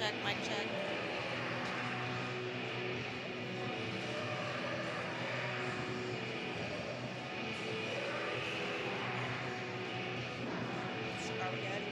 check, mic check. Are we good?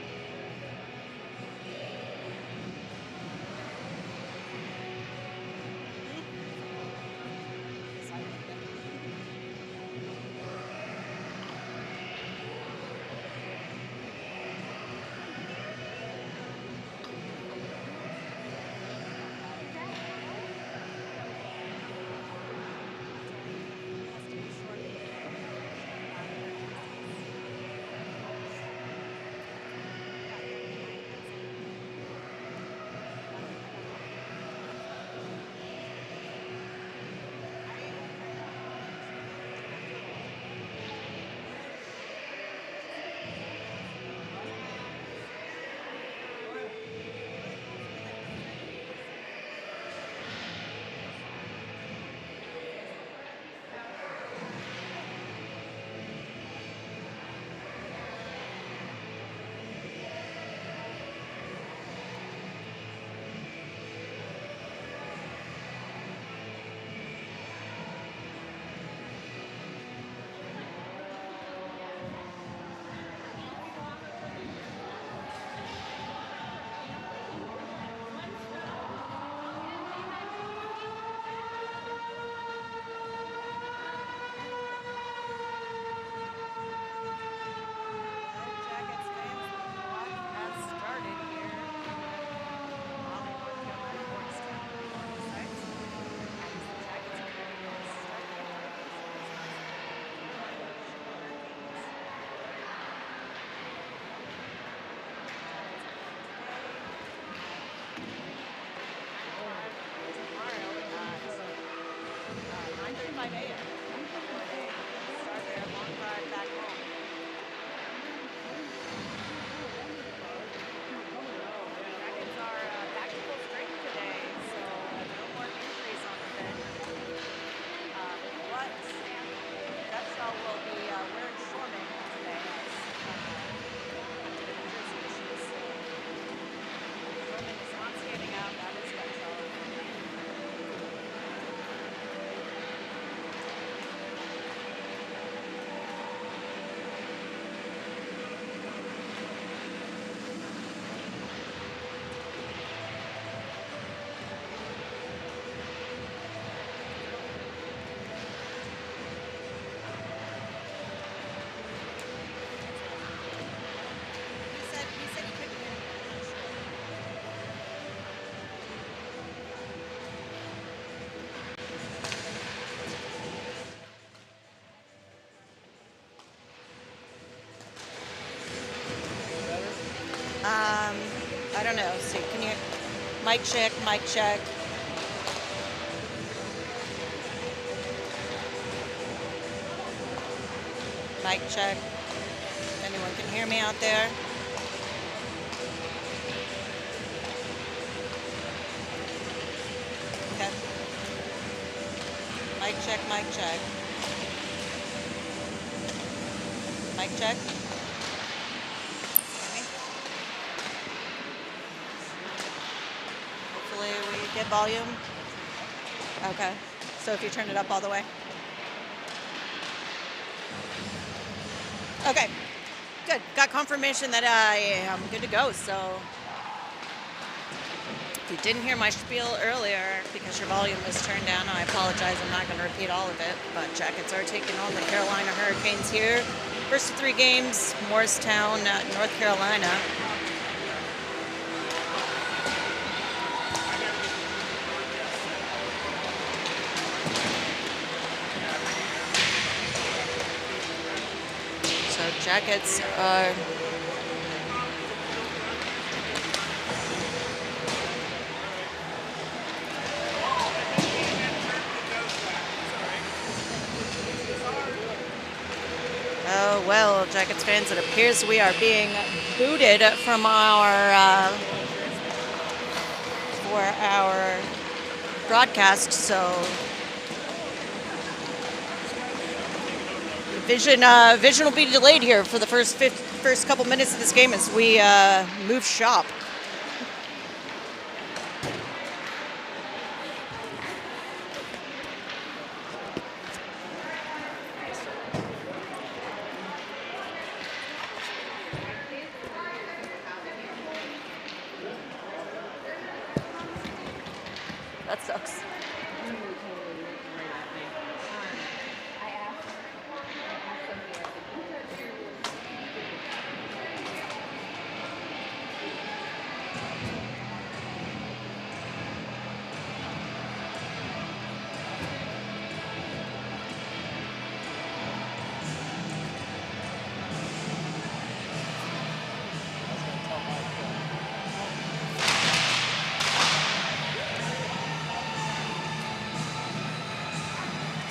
I don't know. See, can you mic check, mic check? Mic check. Anyone can hear me out there? Okay. Mic check, mic check. Mic check. Hopefully we get volume. Okay. So if you turn it up all the way. Okay. Good. Got confirmation that I am good to go. So if you didn't hear my spiel earlier because your volume was turned down, I apologize. I'm not going to repeat all of it. But Jackets are taking on the Carolina Hurricanes here. First of 3 games, Morristown, North Carolina. So Jackets are oh well, Jackets fans, it appears we are being booted from our for our broadcast. So vision will be delayed here for the first couple minutes of this game as we move shop. jokes.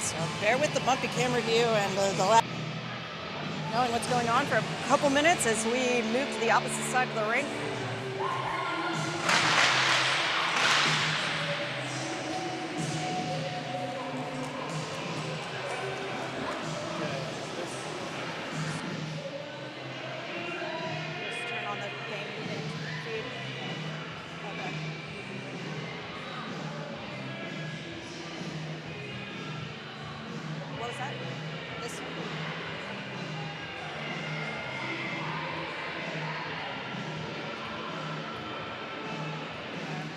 So bear with the bumpy camera view and knowing what's going on for a couple minutes as we move to the opposite side of the ring. Just turn on the game feed. Okay. What was that? This one.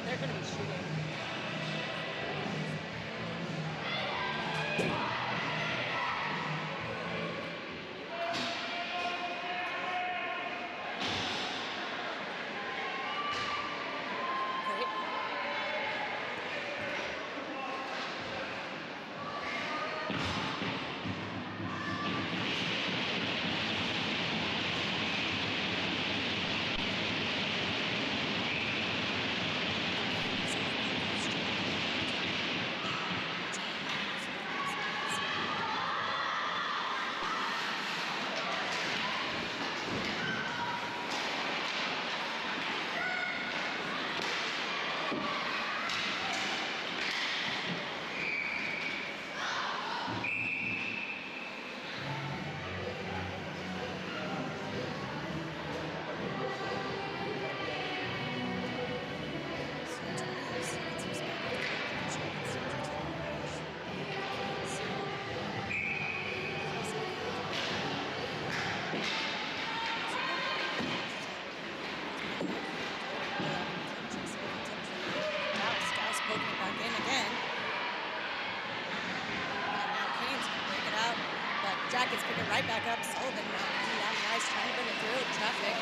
They're going to be shooting. Great. Poking back in again. And now Kane's going to break it out. But Jacket's picking it right back up. Sullivan now nice, trying to bring it through. Traffic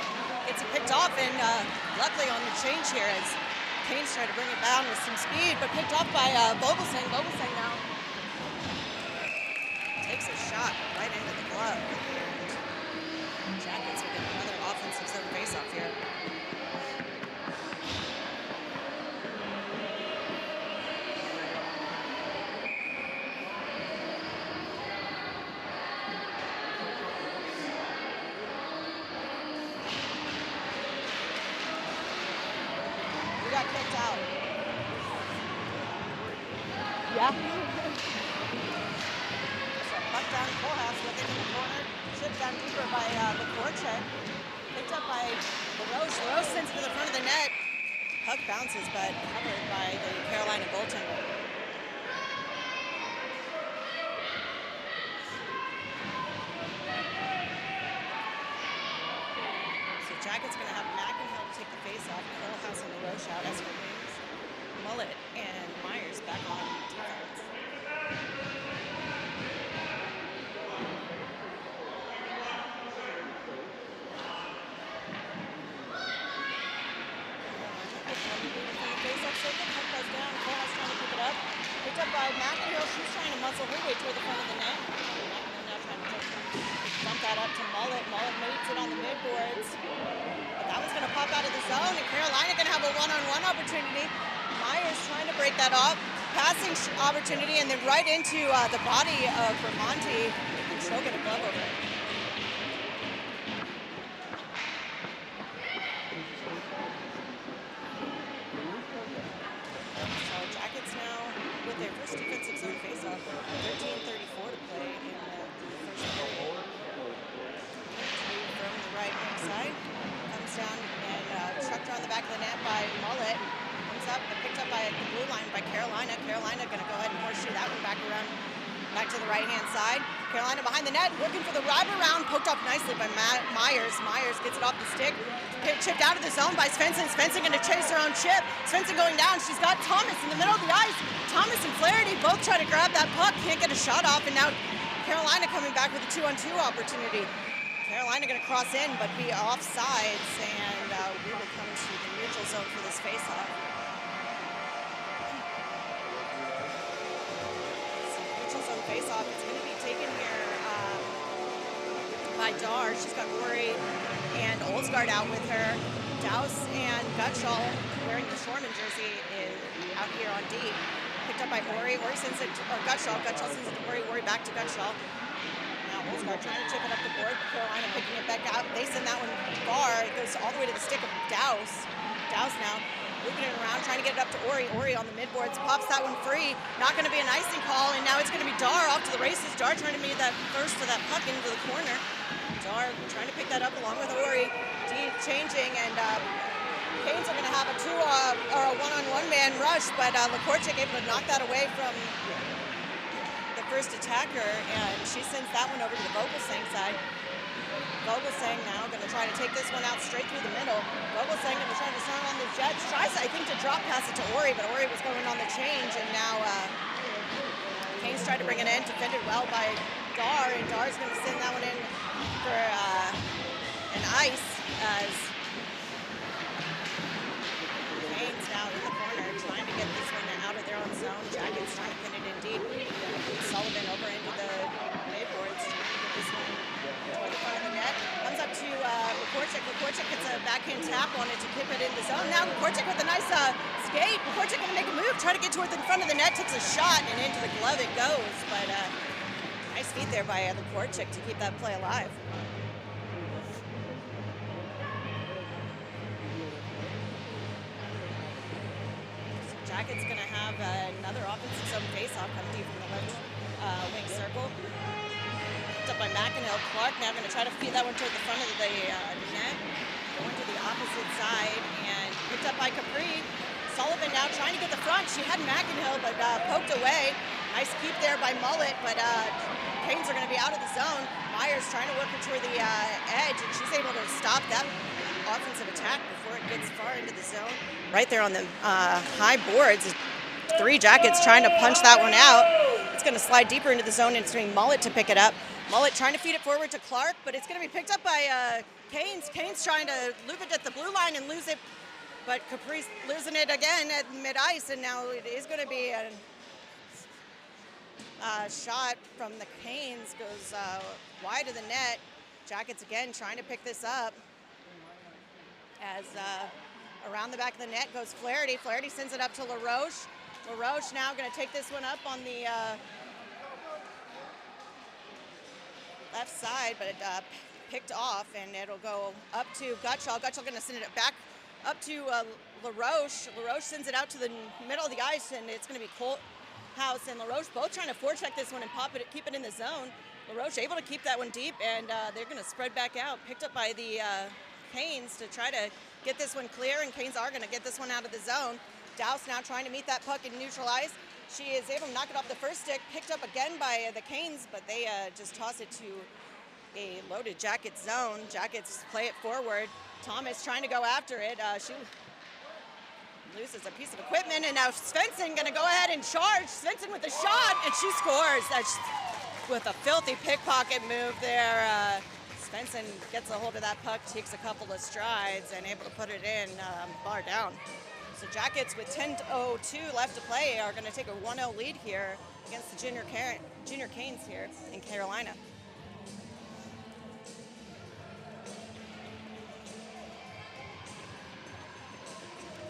gets it picked off, and luckily on the change here as Kane's trying to bring it down with some speed, but picked off by Vogelsang. Vogelsang now takes a shot right into the glove. And Jackets will get another offensive zone face-off here. Got kicked out. Yeah. So puck down Kohlhaas, looking in the corner. Chipped down deeper by the forecheck. Picked up by LaRoche. LaRoche sends it to the front of the net. Puck bounces, but covered by the Carolina goaltender. So Jacket's going to have McInhill take the face-off. Kohlhaas and LaRoche out as for wings. Mullet and Myers back on defense. Face-off circle, puck goes down. Kohlhaas trying to pick it up. Picked up by McInhill. She's trying to muscle her way toward the front of the net. McInhill now trying to dump that up to Mullet. Mullet mates it on the midboards. But that one's going to pop out of the zone, and Carolina going to have a one-on-one opportunity. Myers trying to break that off. Passing opportunity, and then right into the body of Vermonti. And she'll get a glove over it. So Jackets now with their first defensive zone face-off. 13:34 to play in the first period. From the right-hand side. Comes down and chucked on the back of the net by Mullet. Comes up, but picked up by the blue line by Carolina. Carolina going to go ahead and horseshoe that one back around, back to the right-hand side. Carolina behind the net, looking for the wraparound, poked up nicely by Myers. Myers gets it off the stick, chipped out of the zone by Svensson. Svensson going to chase her own chip. Svensson going down. She's got Thomas in the middle of the ice. Thomas and Flaherty both try to grab that puck, can't get a shot off, and now Carolina coming back with a 2-on-2 opportunity. Carolina going to cross in, but be offsides, and we will come to the neutral zone for this faceoff. Neutral zone faceoff is going to be taken here by Dar. She's got Rory and Olsgaard out with her. Douse and Gutschall, wearing the Shorman jersey, is out here on D. Picked up by Ori. Ori sends it to Gutschall. Gutschall sends it to Ori. Ori back to Gutschall. Now Olsgaard trying to chip it up the board. Carolina picking it back out. They send that one far. It goes all the way to the stick of Douse. Douse now moving it around, trying to get it up to Ori. Ori on the midboards pops that one free. Not going to be an icing call, and now it's going to be Dar off to the races. Dar trying to meet that first for that puck into the corner. Dar trying to pick that up along with Ori. D changing, and Canes are going to have a a one-on-one man rush, but Lakorchik able to knock that away from the first attacker, and she sends that one over to the Vogelsang side. Vogelsang now going to try to take this one out straight through the middle. Vogelsang going to try to sound on the Jets. Tries, I think, to drop pass it to Ori, but Ori was going on the change, and now Canes tried to bring it in, defended well by Dar, and Dar's going to send that one in for an ice as Canes now in the corner trying to get this one out of their own zone. Jackets trying to pin it in deep. Sullivan over into the midboards trying to get this one toward the front of the net. Comes up to Lakorchik. Lakorchik gets a backhand tap on it to keep it in the zone. Now Lakorchik with a nice skate. Lakorchik going to make a move, try to get towards the front of the net, takes a shot, and into the glove it goes. But nice feat there by Lakorchik to keep that play alive. Jackets going to have another offensive zone faceoff coming from the left wing circle. Picked up by McInhill. Clark now going to try to feed that one toward the front of the net. Going to the opposite side and picked up by Capri. Sullivan now trying to get the front. She had McInhill, but poked away. Nice keep there by Mullet, but Canes are going to be out of the zone. Myers trying to work her toward the edge, and she's able to stop that offensive attack before it gets far into the zone. Right there on the high boards, three Jackets trying to punch that one out. It's going to slide deeper into the zone, and it's going Mullet to pick it up. Mullet trying to feed it forward to Clark, but it's going to be picked up by Canes. Canes trying to loop it at the blue line and lose it, but Caprice losing it again at mid-ice, and now it is going to be a shot from the Canes, goes wide of the net. Jackets again trying to pick this up as around the back of the net goes Flaherty. Flaherty sends it up to LaRoche. LaRoche now going to take this one up on the left side, but picked off, and it'll go up to Gutschall. Gutschall going to send it back up to LaRoche. LaRoche sends it out to the middle of the ice, and it's going to be House and LaRoche both trying to forecheck this one and pop it, keep it in the zone. LaRoche able to keep that one deep, and they're going to spread back out. Picked up by the Canes to try to get this one clear, and Canes are going to get this one out of the zone. Douse now trying to meet that puck and neutralize. She is able to knock it off the first stick, picked up again by the Canes, but they just toss it to a loaded Jacket zone. Jackets play it forward. Thomas trying to go after it. She loses a piece of equipment, and now Svensson going to go ahead and charge. Svensson with a shot, and she scores. That's with a filthy pickpocket move there. Svensson gets a hold of that puck, takes a couple of strides, and able to put it in, bar down. So Jackets with 10:02 left to play are going to take a 1-0 lead here against the Junior Canes here in Carolina.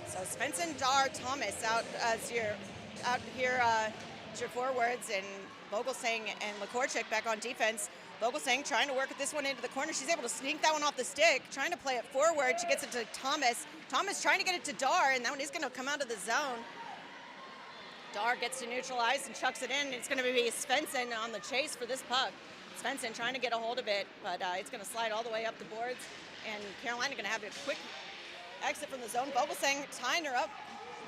So Svensson, Dar, Thomas out here as your forwards, and Vogelsang and Lakorchik back on defense. Vogelsang trying to work this one into the corner. She's able to sneak that one off the stick, trying to play it forward. She gets it to Thomas. Thomas trying to get it to Dar, and that one is going to come out of the zone. Dar gets to neutralize and chucks it in. It's going to be Svensson on the chase for this puck. Svensson trying to get a hold of it, but it's going to slide all the way up the boards, and Carolina going to have a quick exit from the zone. Vogelsang tying her up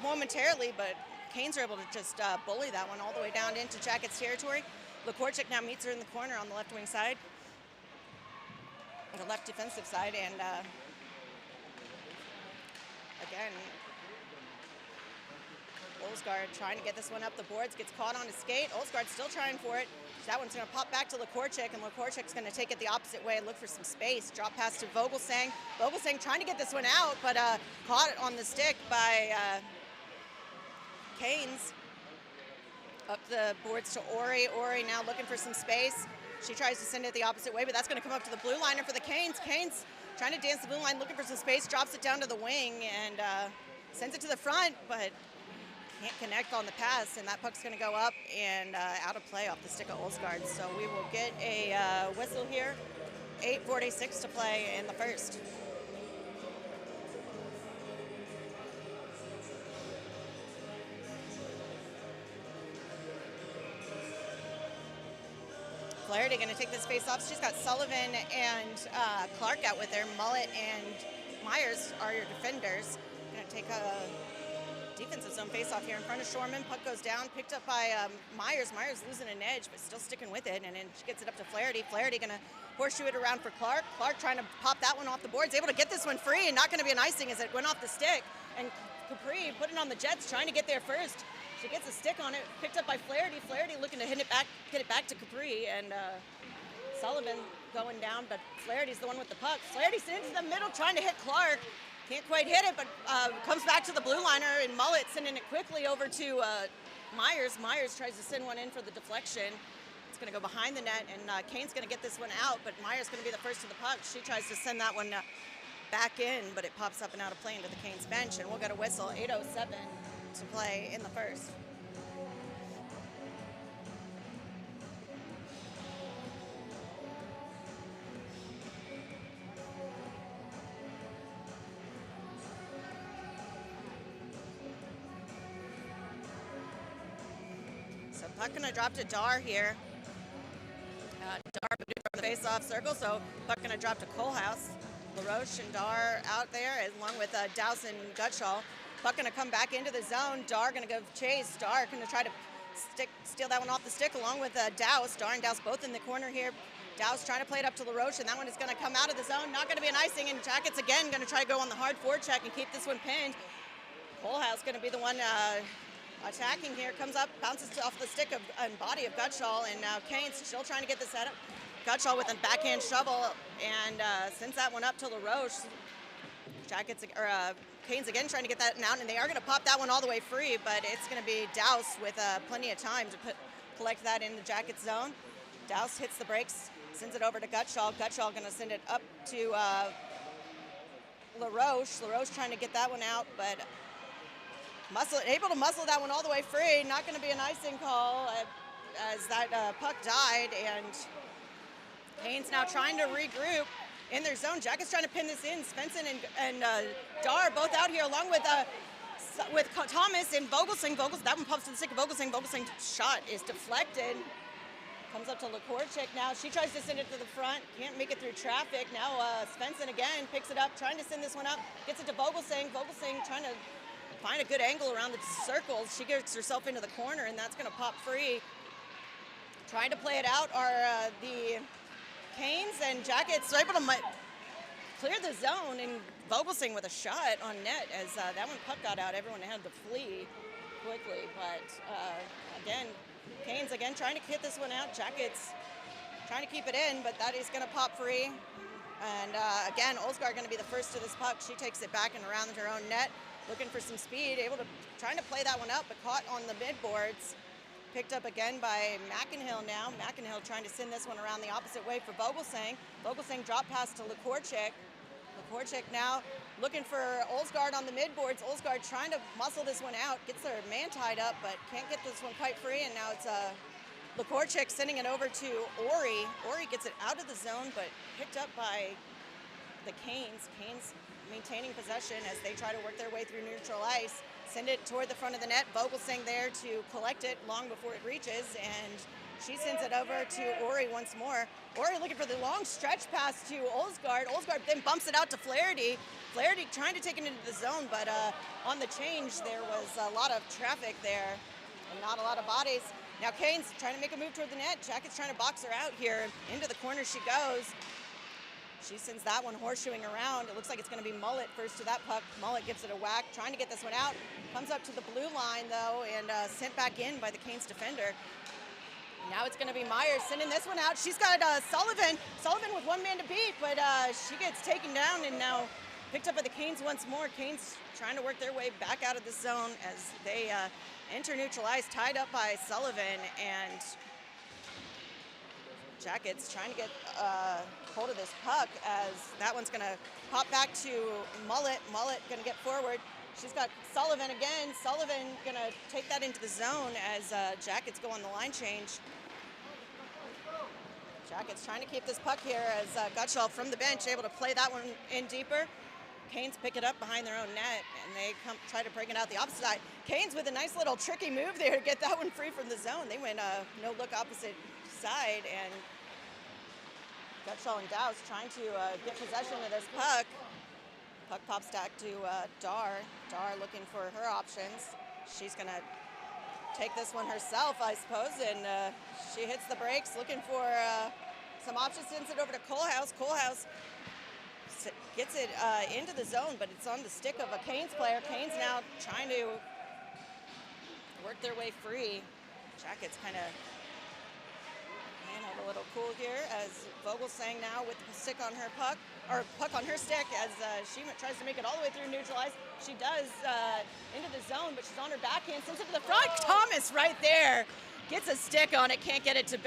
momentarily, but Canes are able to just bully that one all the way down into Jackets territory. LaCourchick now meets her in the corner on the left wing side, the left defensive side, and again, Olsgaard trying to get this one up the boards, gets caught on his skate. Olsgaard still trying for it. That one's going to pop back to LaCourchick, and LaCourchick's going to take it the opposite way and look for some space. Drop pass to Vogelsang. Vogelsang trying to get this one out, but caught it on the stick by Keynes. Up the boards to Ori. Ori now looking for some space. She tries to send it the opposite way, but that's going to come up to the blue liner for the Keynes. Keynes trying to dance the blue line, looking for some space, drops it down to the wing, and sends it to the front, but can't connect on the pass, and that puck's going to go up and out of play off the stick of Olsgaard. So we will get a whistle here. 8:46 to play in the first. Flaherty going to take this face off. She's got Sullivan and Clark out with her. Mullet and Myers are your defenders. Going to take a defensive zone face off here in front of Shorman. Puck goes down, picked up by Myers. Myers losing an edge, but still sticking with it. And then she gets it up to Flaherty. Flaherty going to horseshoe it around for Clark. Clark trying to pop that one off the boards. Able to get this one free, and not going to be an icing as it went off the stick. And Capri putting on the Jets, trying to get there first. She gets a stick on it, picked up by Flaherty. Flaherty looking to get it back to Capri, and Sullivan going down, but Flaherty's the one with the puck. Flaherty sends it to the middle, trying to hit Clark. Can't quite hit it, but comes back to the blue liner, and Mullet sending it quickly over to Myers. Myers tries to send one in for the deflection. It's going to go behind the net, and Kane's going to get this one out, but Myers going to be the first to the puck. She tries to send that one back in, but it pops up and out of play into the Kane's bench, and we'll get a whistle. 8:07 to play in the first. So puck gonna drop to Dar here. Dar from the face-off circle, so puck gonna drop to Kohlhaas. LaRoche and Dar out there, along with Douse and Gutschall. Puck gonna come back into the zone. Dar gonna go chase. Dar gonna try to steal that one off the stick along with Douse. Dar and Douse both in the corner here. Douse trying to play it up to LaRoche, and that one is gonna come out of the zone. Not gonna be an icing, and Jackets again gonna try to go on the hard forecheck and keep this one pinned. Kohlhaas gonna be the one attacking here. Comes up, bounces off the stick and body of Gutschall, and now Kane's still trying to get this set up. Gutschall with a backhand shovel, and sends that one up to LaRoche. Jackets, Kane's again trying to get that out, and they are going to pop that one all the way free, but it's going to be Douse with plenty of time to collect that in the Jacket zone. Douse hits the brakes, sends it over to Gutschall. Gutschall going to send it up to LaRoche. LaRoche trying to get that one out, but able to muscle that one all the way free. Not going to be an icing call as that puck died, and Kane's now trying to regroup in their zone. Jacket's trying to pin this in. Svensson and Dar both out here, along with Thomas and Vogelsang. That one pops to the stick of Vogelsang. Vogelsang's shot is deflected. Comes up to LaCourchick now. She tries to send it to the front. Can't make it through traffic. Now Svensson again picks it up, trying to send this one up. Gets it to Vogelsang. Vogelsang trying to find a good angle around the circles. She gets herself into the corner, and that's going to pop free. Trying to play it out are the Kanes, and Jackets are able to clear the zone, and Vogelsang with a shot on net as that one puck got out. Everyone had to flee quickly, but again, Kanes again trying to get this one out. Jackets trying to keep it in, but that is going to pop free. And again, Olsgaard going to be the first to this puck. She takes it back and around her own net, looking for some speed, trying to play that one up, but caught on the midboards. Picked up again by McInhill now. McInhill trying to send this one around the opposite way for Vogelsang. Vogelsang drop pass to LaCourchick. LaCourchick now looking for Olsgaard on the midboards. Olsgaard trying to muscle this one out. Gets their man tied up, but can't get this one quite free. And now it's LaCourchick sending it over to Ori. Ori gets it out of the zone, but picked up by the Kanes. Kanes maintaining possession as they try to work their way through neutral ice. Send it toward the front of the net. Vogelsang there to collect it long before it reaches, and she sends it over to Ori once more. Ori looking for the long stretch pass to Olsgaard. Olsgaard then bumps it out to Flaherty. Flaherty trying to take it into the zone, but on the change there was a lot of traffic there and not a lot of bodies. Now Kane's trying to make a move toward the net. Jacket's trying to box her out here. Into the corner she goes. She sends that one horseshoeing around. It looks like it's going to be Mullet first to that puck. Mullet gives it a whack, trying to get this one out. Comes up to the blue line, though, and sent back in by the Canes defender. Now it's going to be Myers sending this one out. She's got Sullivan. Sullivan with one man to beat, but she gets taken down and now picked up by the Canes once more. Canes trying to work their way back out of the zone as they enter neutral ice, tied up by Sullivan, and Jackets trying to get hold of this puck as that one's going to pop back to Mullet. Mullet going to get forward. She's got Sullivan again. Sullivan going to take that into the zone as Jackets go on the line change. Jackets trying to keep this puck here as Gutschall from the bench able to play that one in deeper. Canes pick it up behind their own net, and they try to break it out the opposite side. Canes with a nice little tricky move there to get that one free from the zone. They went no-look opposite side, and Gutschall and Douse trying to get possession of this puck. Puck pops back to Dar. Dar looking for her options. She's going to take this one herself, I suppose, and she hits the brakes looking for some options, sends it over to Kohlhaus. Kohlhaus gets it into the zone, but it's on the stick of a Canes player. Canes now trying to work their way free. Jackets kind of have a little cool here as Vogelsang now with the stick on her puck, or puck on her stick as she tries to make it all the way through neutral ice. She does into the zone, but she's on her backhand, sends it to the front. Thomas right there gets a stick on it, can't get it to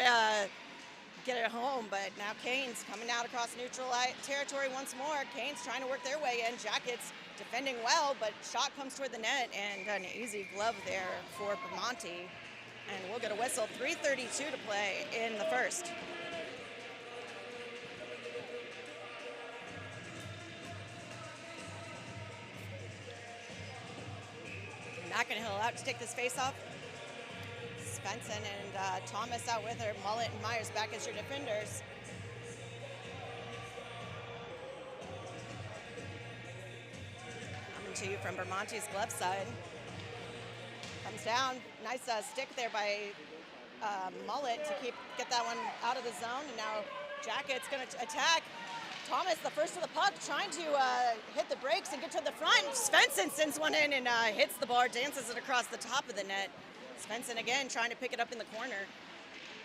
get it home, but now Canes coming out across neutral territory once more. Canes trying to work their way in. Jackets defending well, but shot comes toward the net, and an easy glove there for Bermonti. And we'll get a whistle. 3:32 to play in the first. McInhill out to take this face off. Svensson and Thomas out with her. Mullet and Myers back as your defenders. Coming to you from Bermonti's glove side. Comes down, nice stick there by Mullet to get that one out of the zone. And now Jacket's going to attack. Thomas, the first of the puck, trying to hit the brakes and get to the front. Svensson sends one in and hits the bar, dances it across the top of the net. Svensson again trying to pick it up in the corner.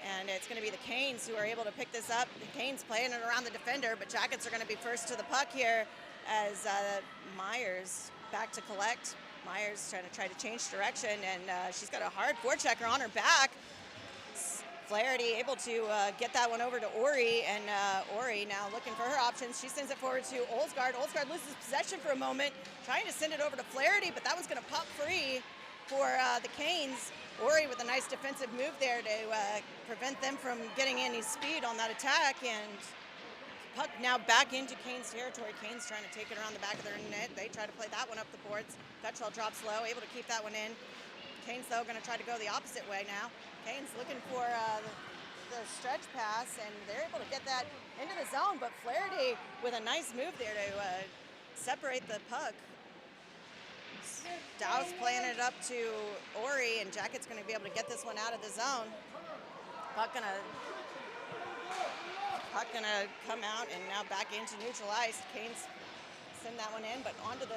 And it's going to be the Canes who are able to pick this up. The Canes playing it around the defender, but Jackets are going to be first to the puck here as Myers back to collect. Myers trying to change direction, and she's got a hard forechecker on her back. Flaherty able to get that one over to Ori, and Ori now looking for her options. She sends it forward to Olsgaard. Olsgaard loses possession for a moment, trying to send it over to Flaherty, but that one's going to pop free for the Canes. Ori with a nice defensive move there to prevent them from getting any speed on that attack, and puck now back into Canes territory. Canes trying to take it around the back of their net. They try to play that one up the boards. Gutschall drops low, able to keep that one in. Canes, though, going to try to go the opposite way now. Canes looking for the stretch pass, and they're able to get that into the zone, but Flaherty with a nice move there to separate the puck. Dow's playing it up to Ori, and Jacket's going to be able to get this one out of the zone. Puck going to come out and now back into neutral ice. Canes send that one in, but onto the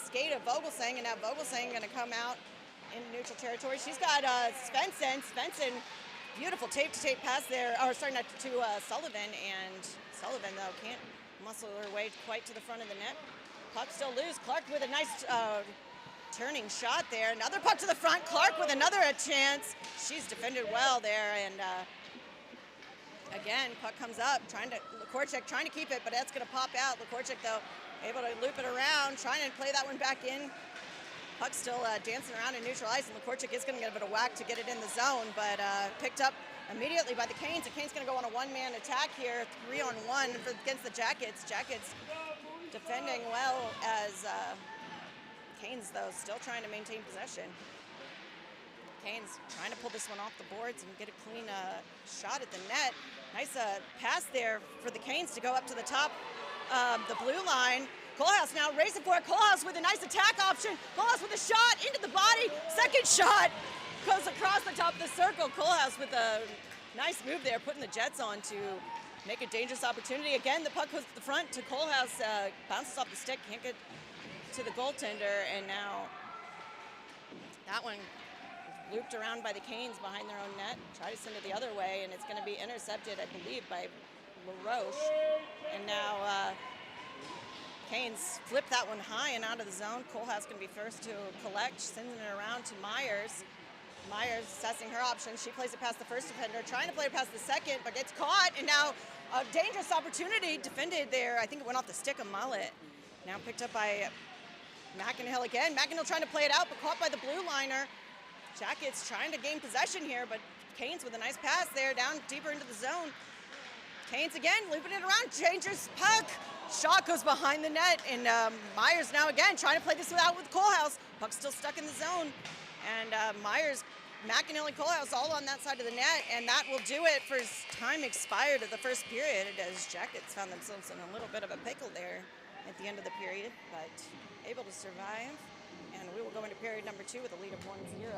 skate of Vogelsang, and now Vogelsang going to come out in neutral territory. She's got Svensson. Svensson, beautiful tape-to-tape pass there, or sorry, not to Sullivan, and Sullivan, though, can't muscle her way quite to the front of the net. Puck still loose. Clark with a nice turning shot there. Another puck to the front. Clark with another chance. She's defended well there, and again, puck comes up, Lekorchik trying to keep it, but that's going to pop out. Lekorchik, though, able to loop it around, trying to play that one back in. Puck still dancing around in neutral ice, and Lekorchik is going to give it a whack to get it in the zone, but picked up immediately by the Canes. The Canes going to go on a one-man attack here, 3-on-1 against the Jackets. Jackets defending well as Canes, though, still trying to maintain possession. Canes trying to pull this one off the boards and get a clean shot at the net. Nice pass there for the Canes to go up to the top of the blue line. Kohlhaus now racing for it. Kohlhaus with a nice attack option. Kohlhaus with a shot into the body. Second shot goes across the top of the circle. Kohlhaas with a nice move there, putting the Jets on to make a dangerous opportunity. Again, the puck goes to the front to Kohlhaas, bounces off the stick, can't get to the goaltender, and now that one looped around by the Canes behind their own net, try to send it the other way, and it's going to be intercepted, I believe, by LaRoche. And now Canes flip that one high and out of the zone. Kohlhaas going to be first to collect, sending it around to Myers. Myers assessing her options. She plays it past the first defender, trying to play it past the second, but gets caught, and now a dangerous opportunity defended there. I think it went off the stick of Mullet. Now picked up by McInhill again. McInhill trying to play it out, but caught by the blue liner. Jackets trying to gain possession here, but Canes with a nice pass there, down deeper into the zone. Canes again, looping it around, changes puck. Shot goes behind the net, and Myers now again trying to play this out with Kohlhaas. Puck's still stuck in the zone, and Myers, McInhill, and Kohlhaas all on that side of the net, and that will do it for time expired of the first period, as Jackets found themselves in a little bit of a pickle there at the end of the period, but able to survive. And we will go into period number 2 with a lead of 1-0.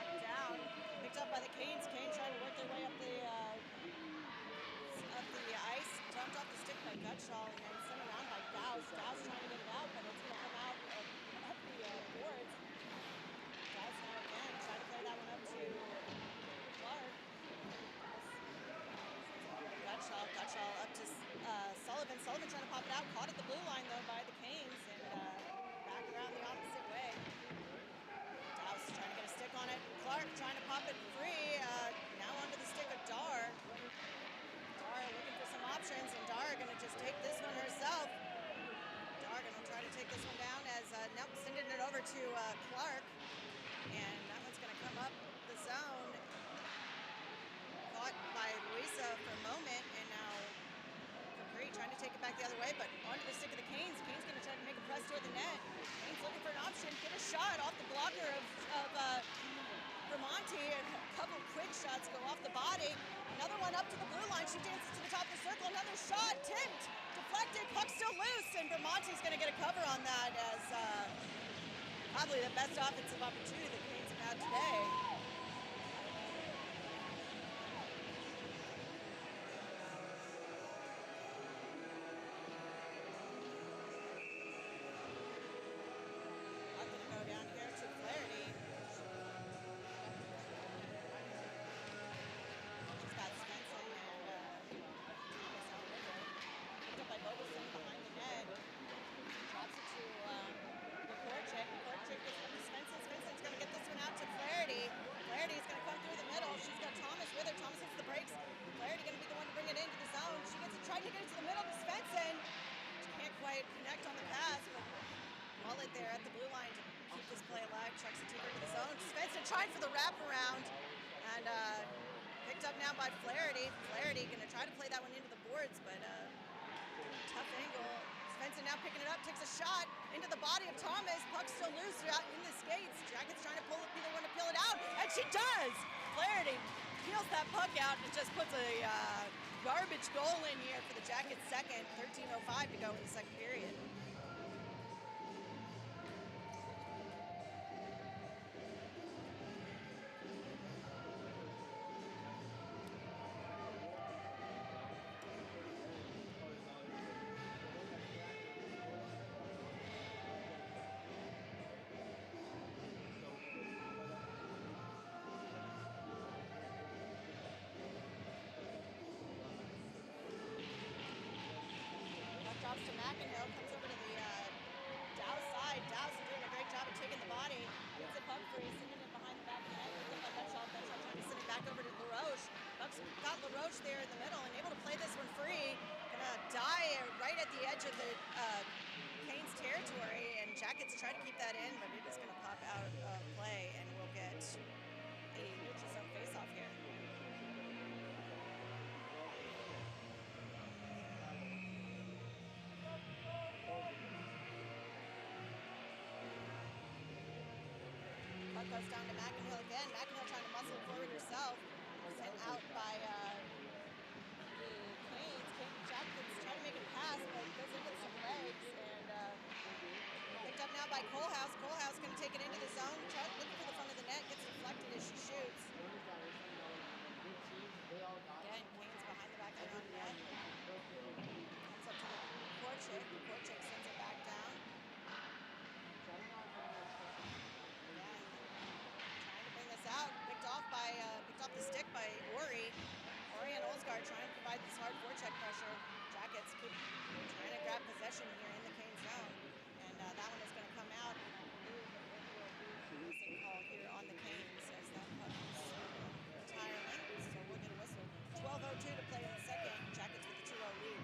Down, picked up by the Canes. Canes trying to work their way up the ice. Jumped off the stick by Gutschall and then sent around by Dows. Dows trying to get it out, but it's going to come out up the boards. Dows now again trying to play that one up to Clark. Gutschall up to Sullivan. Sullivan trying to pop it out. Caught at the blue line though by the Canes and back around the opposite way. Dows trying to get a stick on it. Clark trying to pop it free. Now onto the stick of Dar. Dar looking for some options, and Dar going to just take this one herself. Dar going to try to take this one down as nope, sending it over to Clark. And that one's going to come up the zone. Caught by Luisa for a moment, and now Capri trying to take it back the other way, but onto the stick of the Canes. Canes going to try to make a press toward the net. Canes looking for an option, get a shot off the blocker of Vermonti, and a couple quick shots go off the body. Another one up to the blue line. She dances to the top of the circle. Another shot, tipped, deflected, puck still loose, and Vermonti's going to get a cover on that as probably the best offensive opportunity the Canes have had today. Tried for the wraparound and picked up now by Flaherty. Flaherty going to try to play that one into the boards, but tough angle. Svensson now picking it up, takes a shot into the body of Thomas. Puck still loose out in the skates. Jacket's trying to be the one to peel it out, and she does! Flaherty peels that puck out and just puts a garbage goal in here for the Jackets' second. 13:05 to go in the second period. Drops to McInhill, comes over to the Dow's side. Dow's doing a great job of taking the body. Gets it puck free, sending it behind the back of the net. Picked up by Gutschall. Gutschall trying to send it back over to LaRoche. Bucks got LaRoche there in the middle and able to play this one free. Gonna die right at the edge of the Canes territory, and Jackets try to keep that in, but it is gonna pop out of play, and we'll get a neutral zone face-off here. Puck goes down to McInhill again. McInhill trying to muscle forward herself. Sent out by the Canes. Jackets trying to make it pass, but it goes into some legs. And picked up now by Kohlhaas. Kohlhaas going to take it into the zone. Looking for the front of the net. Gets deflected as she shoots. Again, Canes behind the back of the net. Comes up to the Korchik. Korchik sends it back down. Out, picked off the stick by Ori. Ori and Olsgaard trying to provide this hard forecheck pressure. Jackets keep trying to grab possession here in the Canes zone, and that one is going to come out. Racing call here on the Canes as that puck is retiring, so we'll get a whistle. 12:02 to play in the second. Jackets with a 2-0 lead.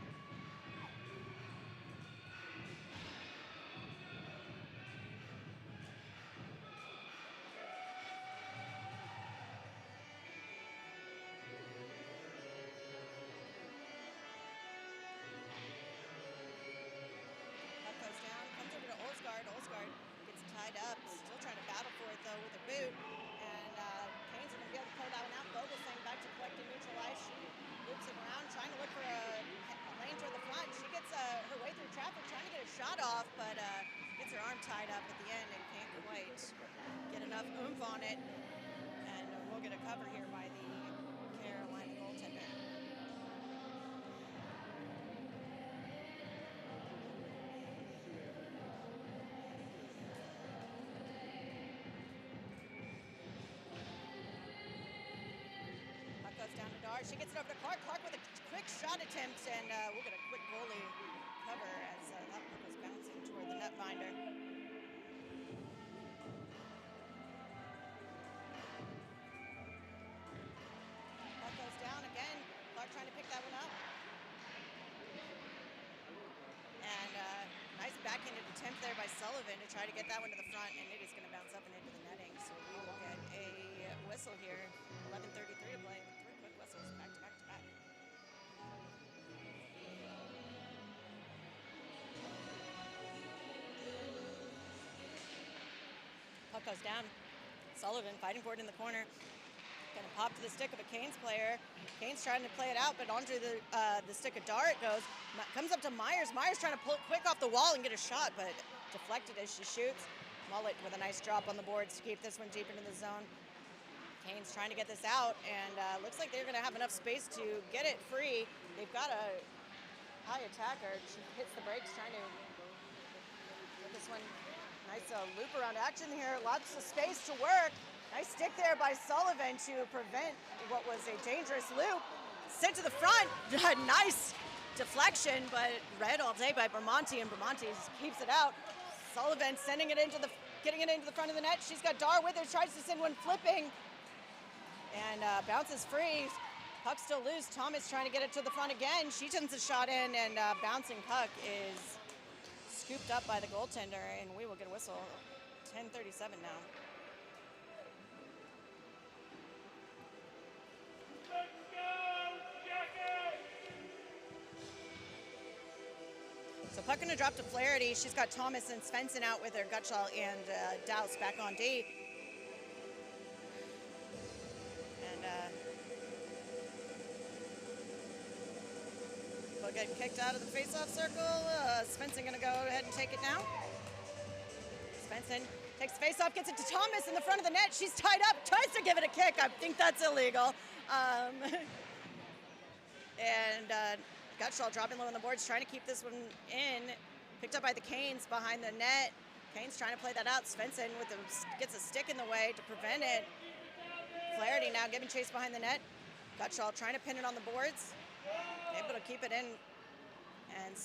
Olsgaard gets tied up, still trying to battle for it though with a boot, and Canes are going to be able to play that one out. Vogelsang back to collect and neutralize. She loops it around, trying to look for a lane toward the front. She gets her way through traffic, trying to get a shot off, but gets her arm tied up at the end and can't quite get enough oomph on it. And we'll get a cover here by the Carolina goaltender. Goes down to Dar. She gets it over to Clark. Clark with a quick shot attempt, and we'll get a quick goalie cover as that puck was bouncing toward the netminder. Puck goes down again. Clark trying to pick that one up. And nice backhanded attempt there by Sullivan to try to get that one to the front, and it is going to bounce up and into the netting. So we will get a whistle here. 11:33 to play. Quick whistles back to back to back. Puck goes down. Sullivan fighting for it in the corner. Gonna pop to the stick of a Canes player. Canes trying to play it out, but onto the stick of Dar it goes. Comes up to Myers. Myers trying to pull it quick off the wall and get a shot, but deflected as she shoots. Mullet with a nice drop on the boards to keep this one deep into the zone. Canes trying to get this out, and looks like they're going to have enough space to get it free. They've got a high attacker. She hits the brakes trying to get this one. Nice loop around action here. Lots of space to work. Nice stick there by Sullivan to prevent what was a dangerous loop. Sent to the front. Nice deflection, but read all day by Bramante, and Bramante keeps it out. Sullivan sending it getting it into the front of the net. She's got Dar with her. Tries to send one flipping. And bounces free. Puck still loose. Thomas trying to get it to the front again. She sends a shot in, and bouncing puck is scooped up by the goaltender, and we will get a whistle. 10:37 now. So puck gonna drop to Flaherty. She's got Thomas and Svensson out with her, Gutschall and Douse back on D. And we'll get kicked out of the face-off circle. Svensson gonna go ahead and take it now. Svensson takes the face-off, gets it to Thomas in the front of the net. She's tied up, tries to give it a kick. I think that's illegal. And Gutschall dropping low on the boards, trying to keep this one in. Picked up by the Canes behind the net. Canes trying to play that out. Svensson gets a stick in the way to prevent it. Flaherty now giving chase behind the net. Gutschall trying to pin it on the boards. Able to keep it in. And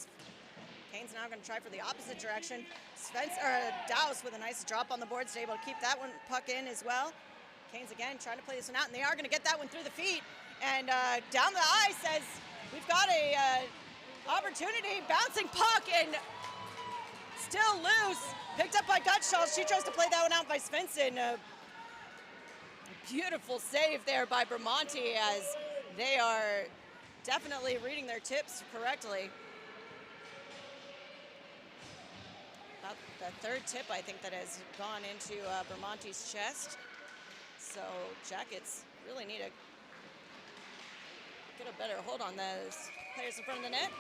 Canes now going to try for the opposite direction. Douse with a nice drop on the boards, able to keep that one puck in as well. Canes again trying to play this one out, and they are going to get that one through the feet. And down the ice says, we've got a opportunity. Bouncing puck and still loose. Picked up by Gutschall. She tries to play that one out by Svensson. Beautiful save there by Bramante, as they are definitely reading their tips correctly. About the third tip, I think, that has gone into Bramante's chest. So Jackets really need to get a better hold on those players in front of the net.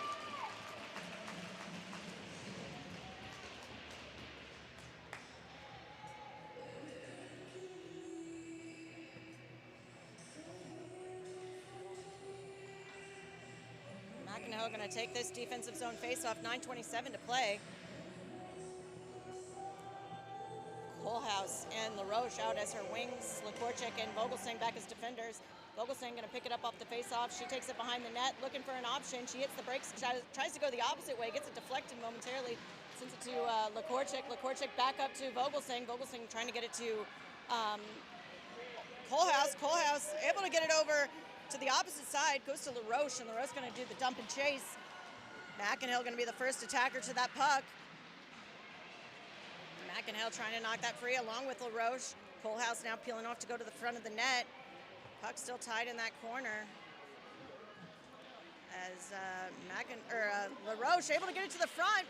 McEnhill going to take this defensive zone faceoff, 9:27 to play. Kohlhaas and LaRoche out as her wings. Lekorchik and Vogelsang back as defenders. Vogelsang going to pick it up off the faceoff. She takes it behind the net, looking for an option. She hits the brakes, tries to go the opposite way, gets it deflected momentarily, sends it to Lekorchik. Lekorchik back up to Vogelsang. Vogelsang trying to get it to Kohlhaas. Kohlhaas able to get it over to the opposite side, goes to LaRoche, and LaRoche going to do the dump and chase. McEnhill going to be the first attacker to that puck. McEnhill trying to knock that free along with LaRoche. Kohlhaas now peeling off to go to the front of the net. Puck still tied in that corner. As LaRoche able to get it to the front.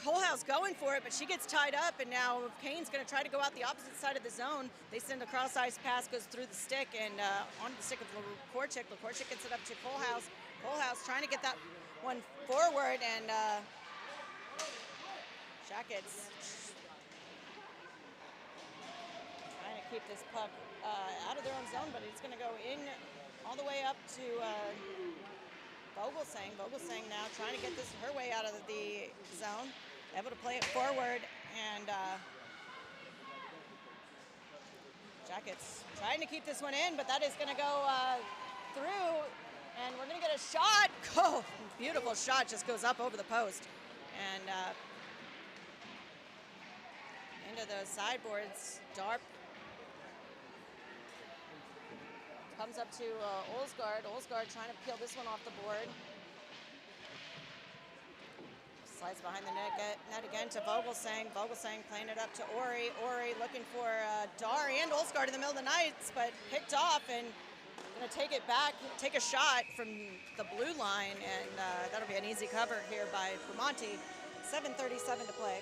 Kohlhaas going for it, but she gets tied up, and now Kane's going to try to go out the opposite side of the zone. They send a cross-ice pass, goes through the stick, and onto the stick of Lekorchik. Lekorchik gets it up to Kohlhaas. Kohlhaas trying to get that one forward, and Jackets trying to keep this puck out of their own zone, but it's going to go in all the way up to Vogelsang. Vogelsang now trying to get this her way out of the zone. Able to play it forward, and Jackets trying to keep this one in, but that is going to go through, and we're going to get a shot. Oh, beautiful shot, just goes up over the post. And into the sideboards, Darp comes up to Olsgaard. Olsgaard trying to peel this one off the board. Slides behind the net again to Vogelsang. Vogelsang playing it up to Ori. Ori looking for Dar and Olsgaard in the middle of the night, but picked off and going to take it back, take a shot from the blue line, and that'll be an easy cover here by Bramante. 7:37 to play.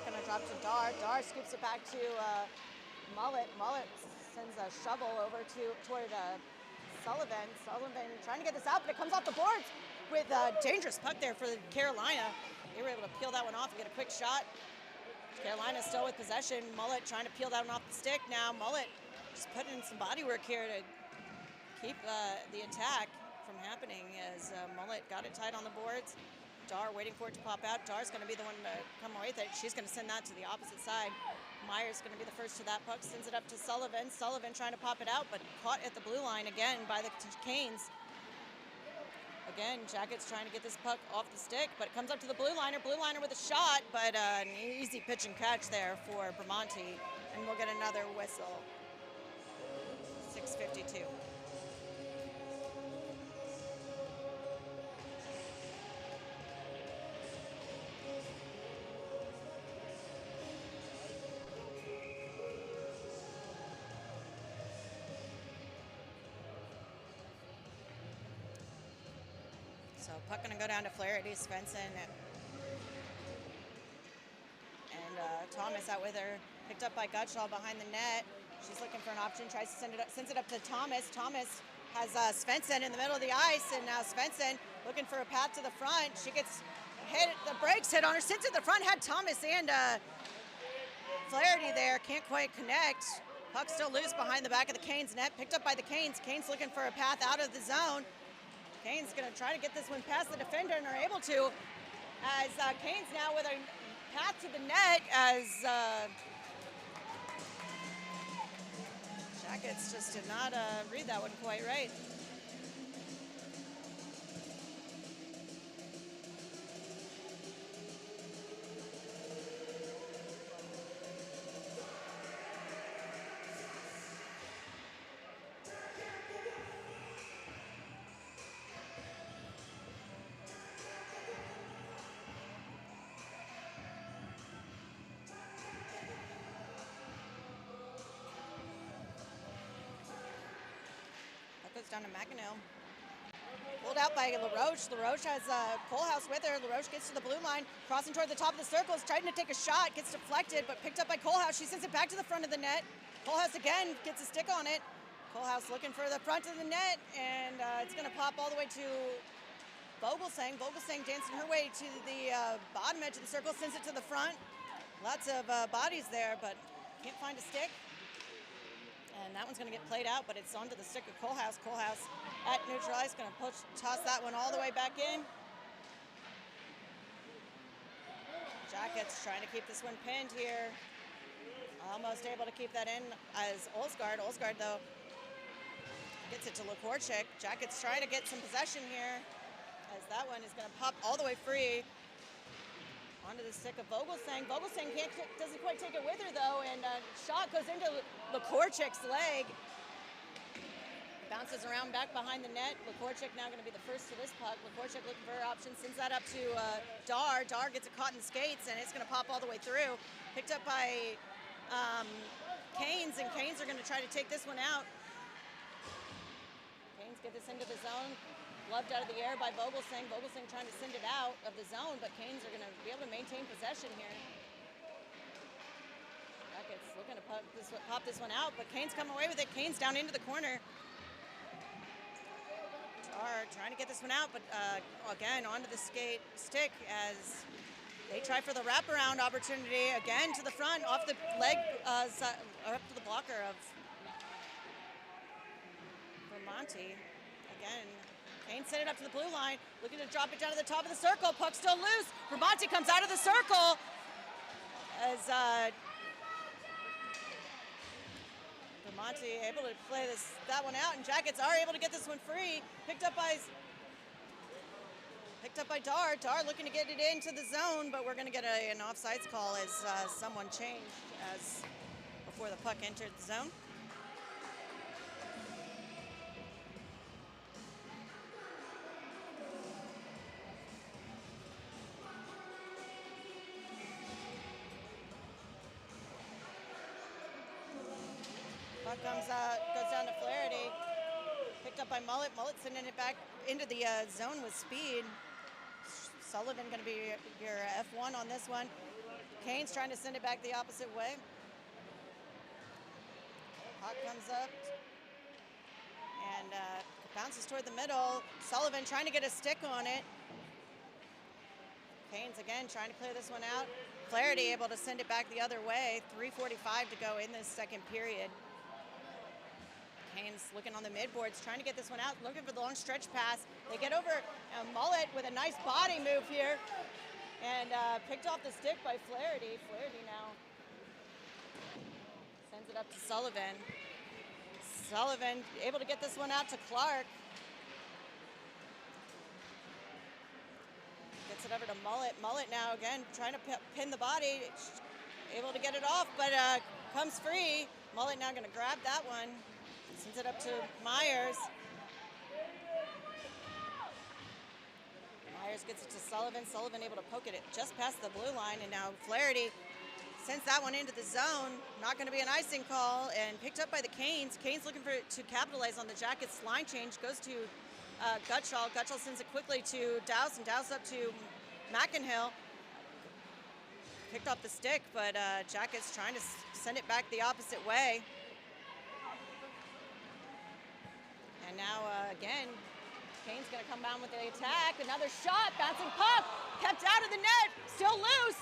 Going to drop to Dar. Dar scoops it back to Mullet. Mullet sends a shovel over toward Sullivan. Sullivan trying to get this out, but it comes off the boards with a dangerous puck there for Carolina. They were able to peel that one off and get a quick shot. Carolina still with possession. Mullet trying to peel that one off the stick now. Mullet just putting in some body work here to keep the attack from happening, as Mullet got it tight on the boards. Dar waiting for it to pop out. Dar's going to be the one to come away with it. She's going to send that to the opposite side. Meyer's going to be the first to that puck. Sends it up to Sullivan. Sullivan trying to pop it out, but caught at the blue line again by the Canes. Again, Jackets trying to get this puck off the stick, but it comes up to the blue liner. Blue liner with a shot, but an easy pitch and catch there for Bramante. And we'll get another whistle. 6:52. So puck gonna go down to Flaherty, Svensson, and Thomas out with her. Picked up by Gutschall behind the net. She's looking for an option, tries to sends it up to Thomas. Thomas has Svensson in the middle of the ice, and now Svensson looking for a path to the front. She gets hit, the brakes hit on her, sends it to the front, had Thomas and Flaherty there, can't quite connect. Puck still loose behind the back of the Canes net, picked up by the Canes. Canes looking for a path out of the zone. Canes gonna try to get this one past the defender and are able to, as Canes now with a path to the net as Jackets just did not read that one quite right. Goes down to McEnhill. Pulled out by LaRoche. LaRoche has Kohlhaas with her. LaRoche gets to the blue line, crossing toward the top of the circles, trying to take a shot, gets deflected, but picked up by Kohlhaas. She sends it back to the front of the net. Kohlhaas again gets a stick on it. Kohlhaas looking for the front of the net, and it's going to pop all the way to Vogelsang. Vogelsang dancing her way to the bottom edge of the circle, sends it to the front. Lots of bodies there, but can't find a stick. And that one's going to get played out, but it's onto the stick of Kohlhaas. Kohlhaas at neutral ice, going to toss that one all the way back in. Jackets trying to keep this one pinned here. Almost able to keep that in as Olsgaard. Olsgaard, though, gets it to Lukorchik. Jackets trying to get some possession here, as that one is going to pop all the way free onto the stick of Vogelsang. Vogelsang doesn't quite take it with her, though, and shot goes into Lukorchik's leg. Bounces around back behind the net. Lukorchik now going to be the first to this puck. Lukorchik looking for her option, sends that up to Dar. Dar gets it caught in skates, and it's going to pop all the way through. Picked up by Canes, and Canes are going to try to take this one out. Canes get this into the zone. Loved out of the air by Vogelsang. Vogelsang trying to send it out of the zone, but Canes are going to be able to maintain possession here. Jackets looking to pop this one out, but Canes come away with it. Canes down into the corner. Tar trying to get this one out, but again onto the stick as they try for the wraparound opportunity. Again to the front, off the leg, up to the blocker of Vermonti. Again, Canes send it up to the blue line, looking to drop it down to the top of the circle. Puck still loose. Vermonti comes out of the circle as Vermonti able to play that one out, and Jackets are able to get this one free. Picked up by Dar. Dar looking to get it into the zone, but we're going to get an offsides call as someone changed before the puck entered the zone. Puck goes down to Flaherty. Picked up by Mullet. Mullet sending it back into the zone with speed. Sullivan going to be your F1 on this one. Canes trying to send it back the opposite way. Puck comes up and bounces toward the middle. Sullivan trying to get a stick on it. Canes again trying to clear this one out. Flaherty able to send it back the other way. 3:45 to go in this second period. Canes looking on the midboards, trying to get this one out, looking for the long stretch pass. They get over Mullet with a nice body move here, and picked off the stick by Flaherty. Flaherty now sends it up to Sullivan. Sullivan able to get this one out to Clark. Gets it over to Mullet. Mullet now again trying to pin the body, able to get it off, but comes free. Mullet now going to grab that one. Sends it up to Myers. Myers gets it to Sullivan. Sullivan able to poke it just past the blue line, and now Flaherty sends that one into the zone. Not going to be an icing call, and picked up by the Canes. Canes looking to capitalize on the Jackets line change. Goes to Gutschall. Gutschall sends it quickly to Douse, and Douse up to McInhill. Picked off the stick, but Jackets trying to send it back the opposite way. And now, again, Kane's going to come down with the attack. Another shot, bouncing puck, kept out of the net, still loose.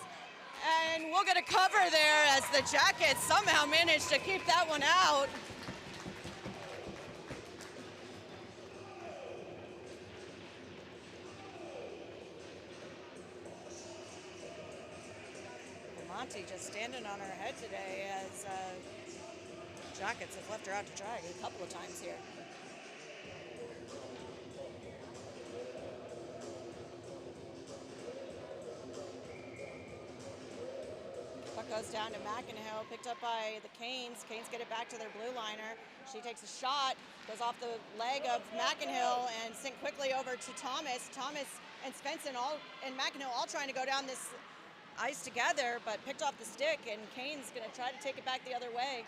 And we'll get a cover there as the Jackets somehow managed to keep that one out. Monty just standing on her head today as Jackets have left her out to dry a couple of times here. Puck goes down to McInhill, picked up by the Canes. Canes get it back to their blue liner. She takes a shot, goes off the leg of McInhill and sent quickly over to Thomas. Thomas and Svensson and McInhill all trying to go down this ice together, but picked off the stick, and Kane's going to try to take it back the other way.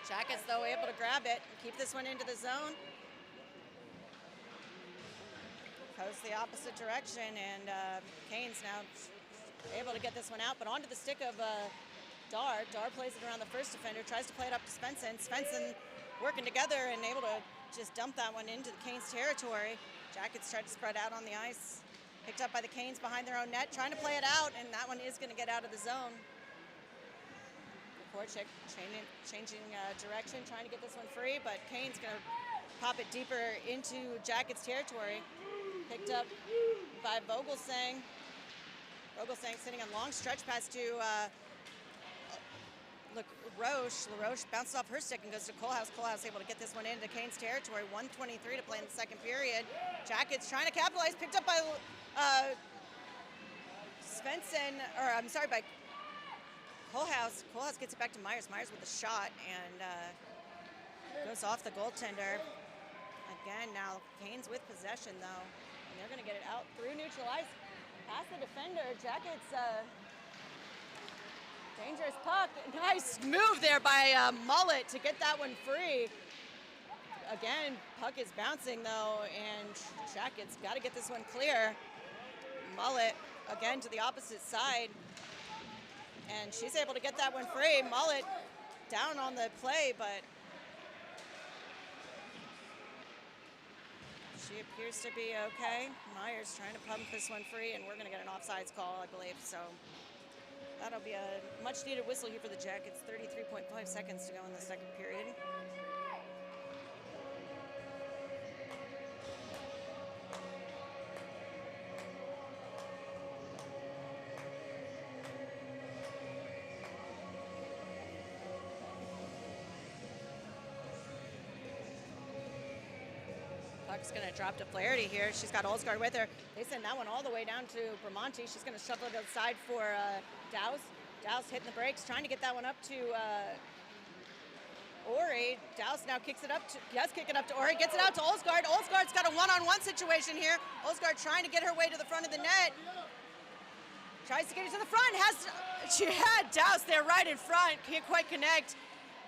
Jackets, though, able to grab it and keep this one into the zone. Goes the opposite direction, and Kane's now able to get this one out, but onto the stick of Dar. Dar plays it around the first defender, tries to play it up to Svensson. Svensson working together and able to just dump that one into the Canes territory. Jackets tried to spread out on the ice. Picked up by the Canes behind their own net, trying to play it out, and that one is going to get out of the zone. Korchik changing direction, trying to get this one free, but Canes going to pop it deeper into Jackets territory. Picked up by Vogelsang. Vogelsang sitting on long stretch pass to LaRoche. LaRoche bounces off her stick and goes to Kohlhaas. Kohlhaas able to get this one into Canes territory. 1:23 to play in the second period. Jackets trying to capitalize. Picked up by Svensson, or I'm sorry, by Kohlhaas. Kohlhaas gets it back to Myers. Myers with a shot and goes off the goaltender. Again, now Canes with possession though, and they're going to get it out through neutral ice. Past the defender. Jackets, dangerous puck. Nice move there by Mullet to get that one free. Again, puck is bouncing though, and Jackets got to get this one clear. Mullet again to the opposite side, and she's able to get that one free. Mullet down on the play, but she appears to be okay. Myers trying to pump this one free, and we're going to get an offsides call, I believe. So that'll be a much-needed whistle here for the Jackets. 33.5 seconds to go in the second period. Puck's going to drop to Flaherty here. She's got Olsgaard with her. They send that one all the way down to Bramante. She's going to shovel it to the side for Douse. Douse hitting the brakes, trying to get that one up to Ori. Douse now kicks it up to, kick it up to Ori. Gets it out to Olsgaard. Olsgaard's got a one-on-one situation here. Olsgaard trying to get her way to the front of the net. Tries to get it to the front. She had Douse there right in front. Can't quite connect.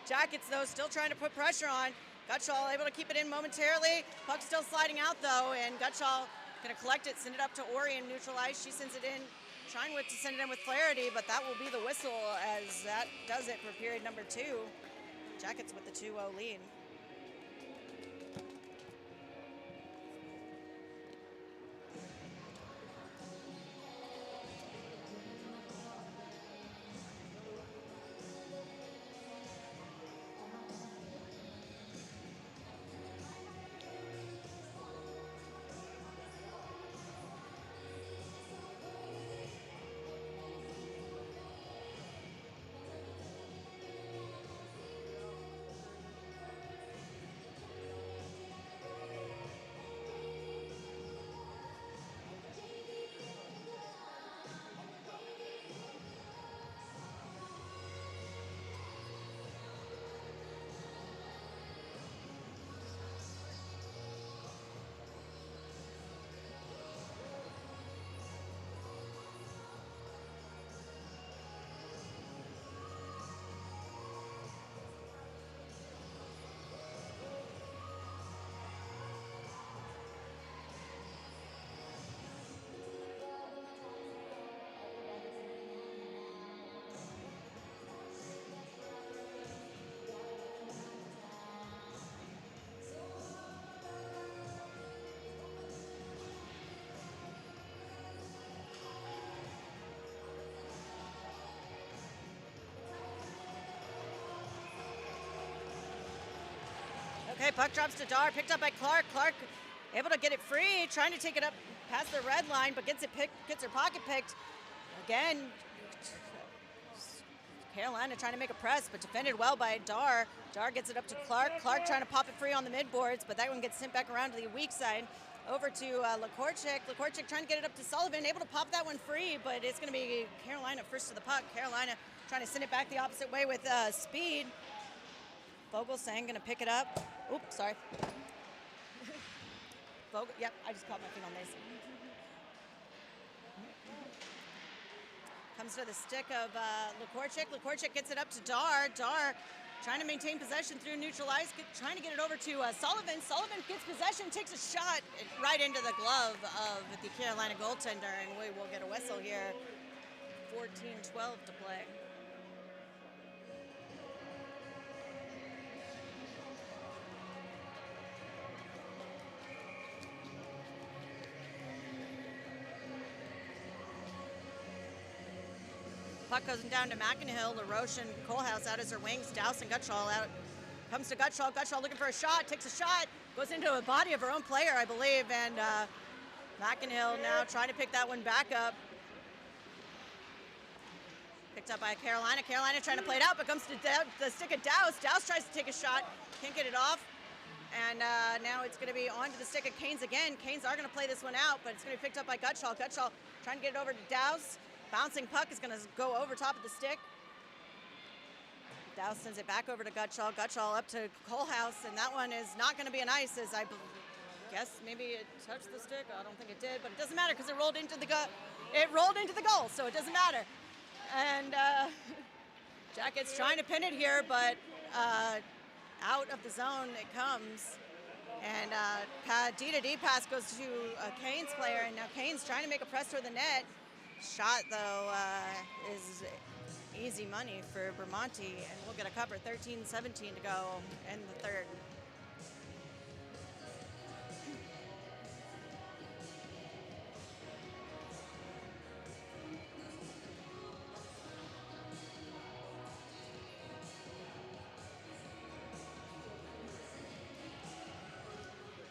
Jackets, though, still trying to put pressure on. Gutschall able to keep it in momentarily. Puck still sliding out though, and Gutschall gonna collect it, send it up to Ori in neutral ice. She sends it in, trying to send it in with Flaherty, but that will be the whistle as that does it for period number 2. Jackets with the 2-0 lead. Okay, puck drops to Dar, picked up by Clark. Clark able to get it free, trying to take it up past the red line, but gets her pocket picked. Again, Carolina trying to make a press, but defended well by Dar. Dar gets it up to Clark. Clark trying to pop it free on the midboards, but that one gets sent back around to the weak side. Over to Lakorchik. Lakorchik trying to get it up to Sullivan, able to pop that one free, but it's going to be Carolina first to the puck. Carolina trying to send it back the opposite way with speed. Vogelsang going to pick it up. Oops, sorry. Yep, I just caught my feet on this. Comes to the stick of Lakorchik. Lakorchik gets it up to Dar. Dar trying to maintain possession through neutral ice, trying to get it over to Sullivan. Sullivan gets possession, takes a shot right into the glove of the Carolina goaltender, and we will get a whistle here. 14-12 to play. Puck goes down to McInhill. LaRoche and Kohlhaas out as their wings. Douse and Gutschall out. Comes to Gutschall. Gutschall looking for a shot. Takes a shot. Goes into a body of her own player, I believe. And McInhill now trying to pick that one back up. Picked up by Carolina. Carolina trying to play it out, but comes to the stick of Douse. Douse tries to take a shot. Can't get it off. And now it's going to be onto the stick of Canes again. Canes are going to play this one out, but it's going to be picked up by Gutschall. Gutschall trying to get it over to Douse. Bouncing puck is going to go over top of the stick. Douse sends it back over to Gutschall. Gutschall up to Kohlhaas, and that one is not going to be an ice, as I guess maybe it touched the stick. I don't think it did, but it doesn't matter because it rolled into the goal, so it doesn't matter. And Jackets trying to pin it here, but out of the zone it comes. And D-to-D pass goes to a Canes player, and now Canes trying to make a press toward the net. Shot, though, is easy money for Vermonti, and we'll get a cover. 13-17 to go in the third.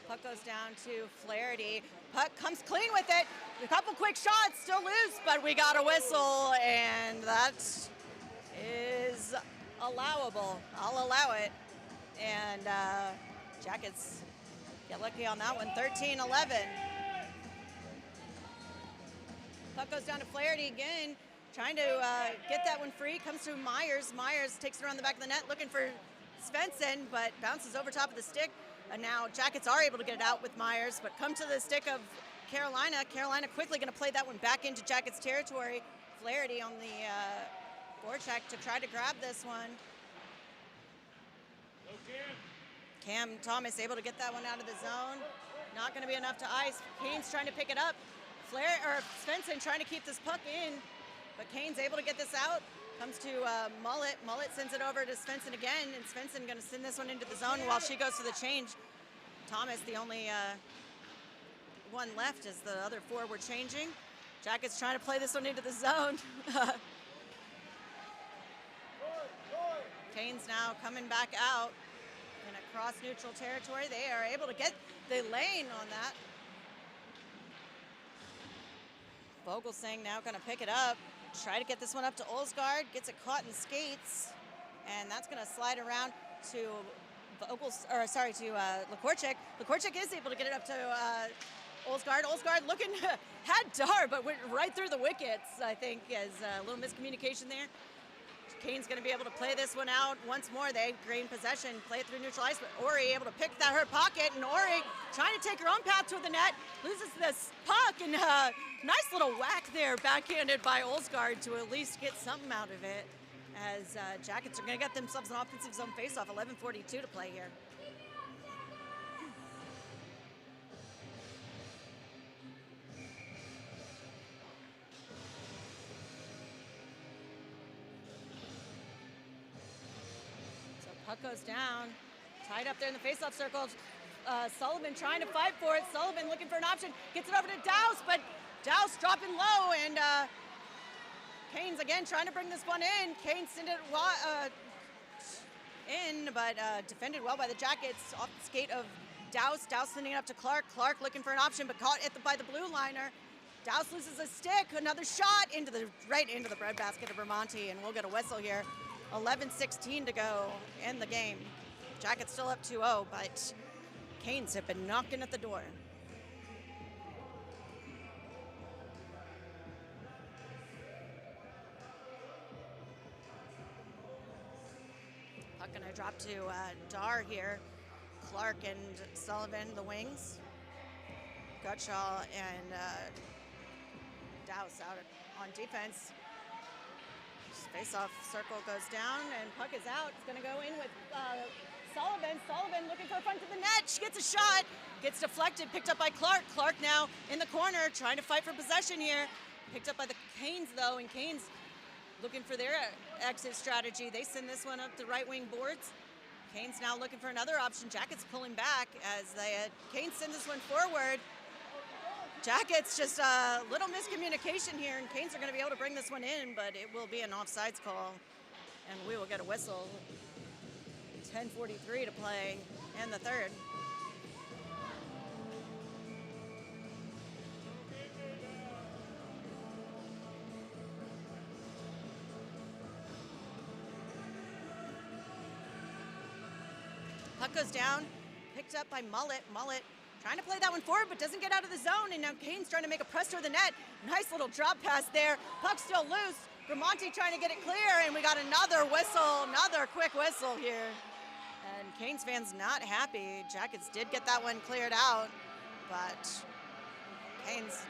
Puck goes down to Flaherty. Puck comes clean with it. A couple quick shots, still loose, but we got a whistle, and that is allowable. I'll allow it. And Jackets get lucky on that one. 13-11. Puck goes down to Flaherty again, trying to get that one free. Comes to Myers. Myers takes it around the back of the net, looking for Svensson, but bounces over top of the stick. And now Jackets are able to get it out with Myers, but come to the stick of Carolina. Carolina quickly going to play that one back into Jackets territory. Flaherty on the forecheck to try to grab this one. Cam Thomas able to get that one out of the zone. Not going to be enough to ice. Canes trying to pick it up. Svensson trying to keep this puck in, but Canes able to get this out. Comes to Mullet. Mullet sends it over to Svensson again, and Svensson going to send this one into the zone while she goes to the change. Thomas, the only one left as the other four were changing. Jackets trying to play this one into the zone. Canes now coming back out and across neutral territory. They are able to get the lane on that. Vogelsang now going to pick it up. Try to get this one up to Olsgaard, gets it caught in skates, and that's going to slide around to Lakorchik. Lakorchik is able to get it up to Olsgaard. Olsgaard looking, had Dar, but went right through the wickets, I think, as a little miscommunication there. Kane's going to be able to play this one out once more. They gain possession, play it through neutral ice, but Ori able to pick that her pocket, and Ori trying to take her own path to the net, loses this puck, and nice little whack there, backhanded by Olsgaard to at least get something out of it, as Jackets are going to get themselves an offensive zone faceoff. 11:42 to play here. Puck goes down, tied up there in the faceoff circle. Sullivan trying to fight for it. Sullivan looking for an option, gets it over to Douse, but Douse dropping low, and Canes again trying to bring this one in. Canes send it in, but defended well by the Jackets off the skate of Douse. Douse sending it up to Clark. Clark looking for an option, but caught by the blue liner. Douse loses a stick. Another shot right into the breadbasket of Vermonti, and we'll get a whistle here. 11:16 to go in the game. Jackets still up 2-0, but Canes have been knocking at the door. Puck gonna drop to Dar here. Clark and Sullivan, the wings. Gutschall and Douse out on defense. Face-off circle goes down and puck is out. It's gonna go in with Sullivan. Sullivan looking for a front to the net. She gets a shot. Gets deflected, picked up by Clark. Clark now in the corner trying to fight for possession here. Picked up by the Canes though, and Canes looking for their exit strategy. They send this one up the right wing boards. Canes now looking for another option. Jackets pulling back as Canes send this one forward. Jackets just a little miscommunication here, and Canes are going to be able to bring this one in, but it will be an offsides call, and we will get a whistle. 10:43 to play in the third. Puck goes down, picked up by Mullet. Mullet trying to play that one forward, but doesn't get out of the zone, and now Canes trying to make a press toward the net. Nice little drop pass there. Puck still loose. Vermonti trying to get it clear, and we got another whistle, another quick whistle here. And Canes fans not happy. Jackets did get that one cleared out, but Canes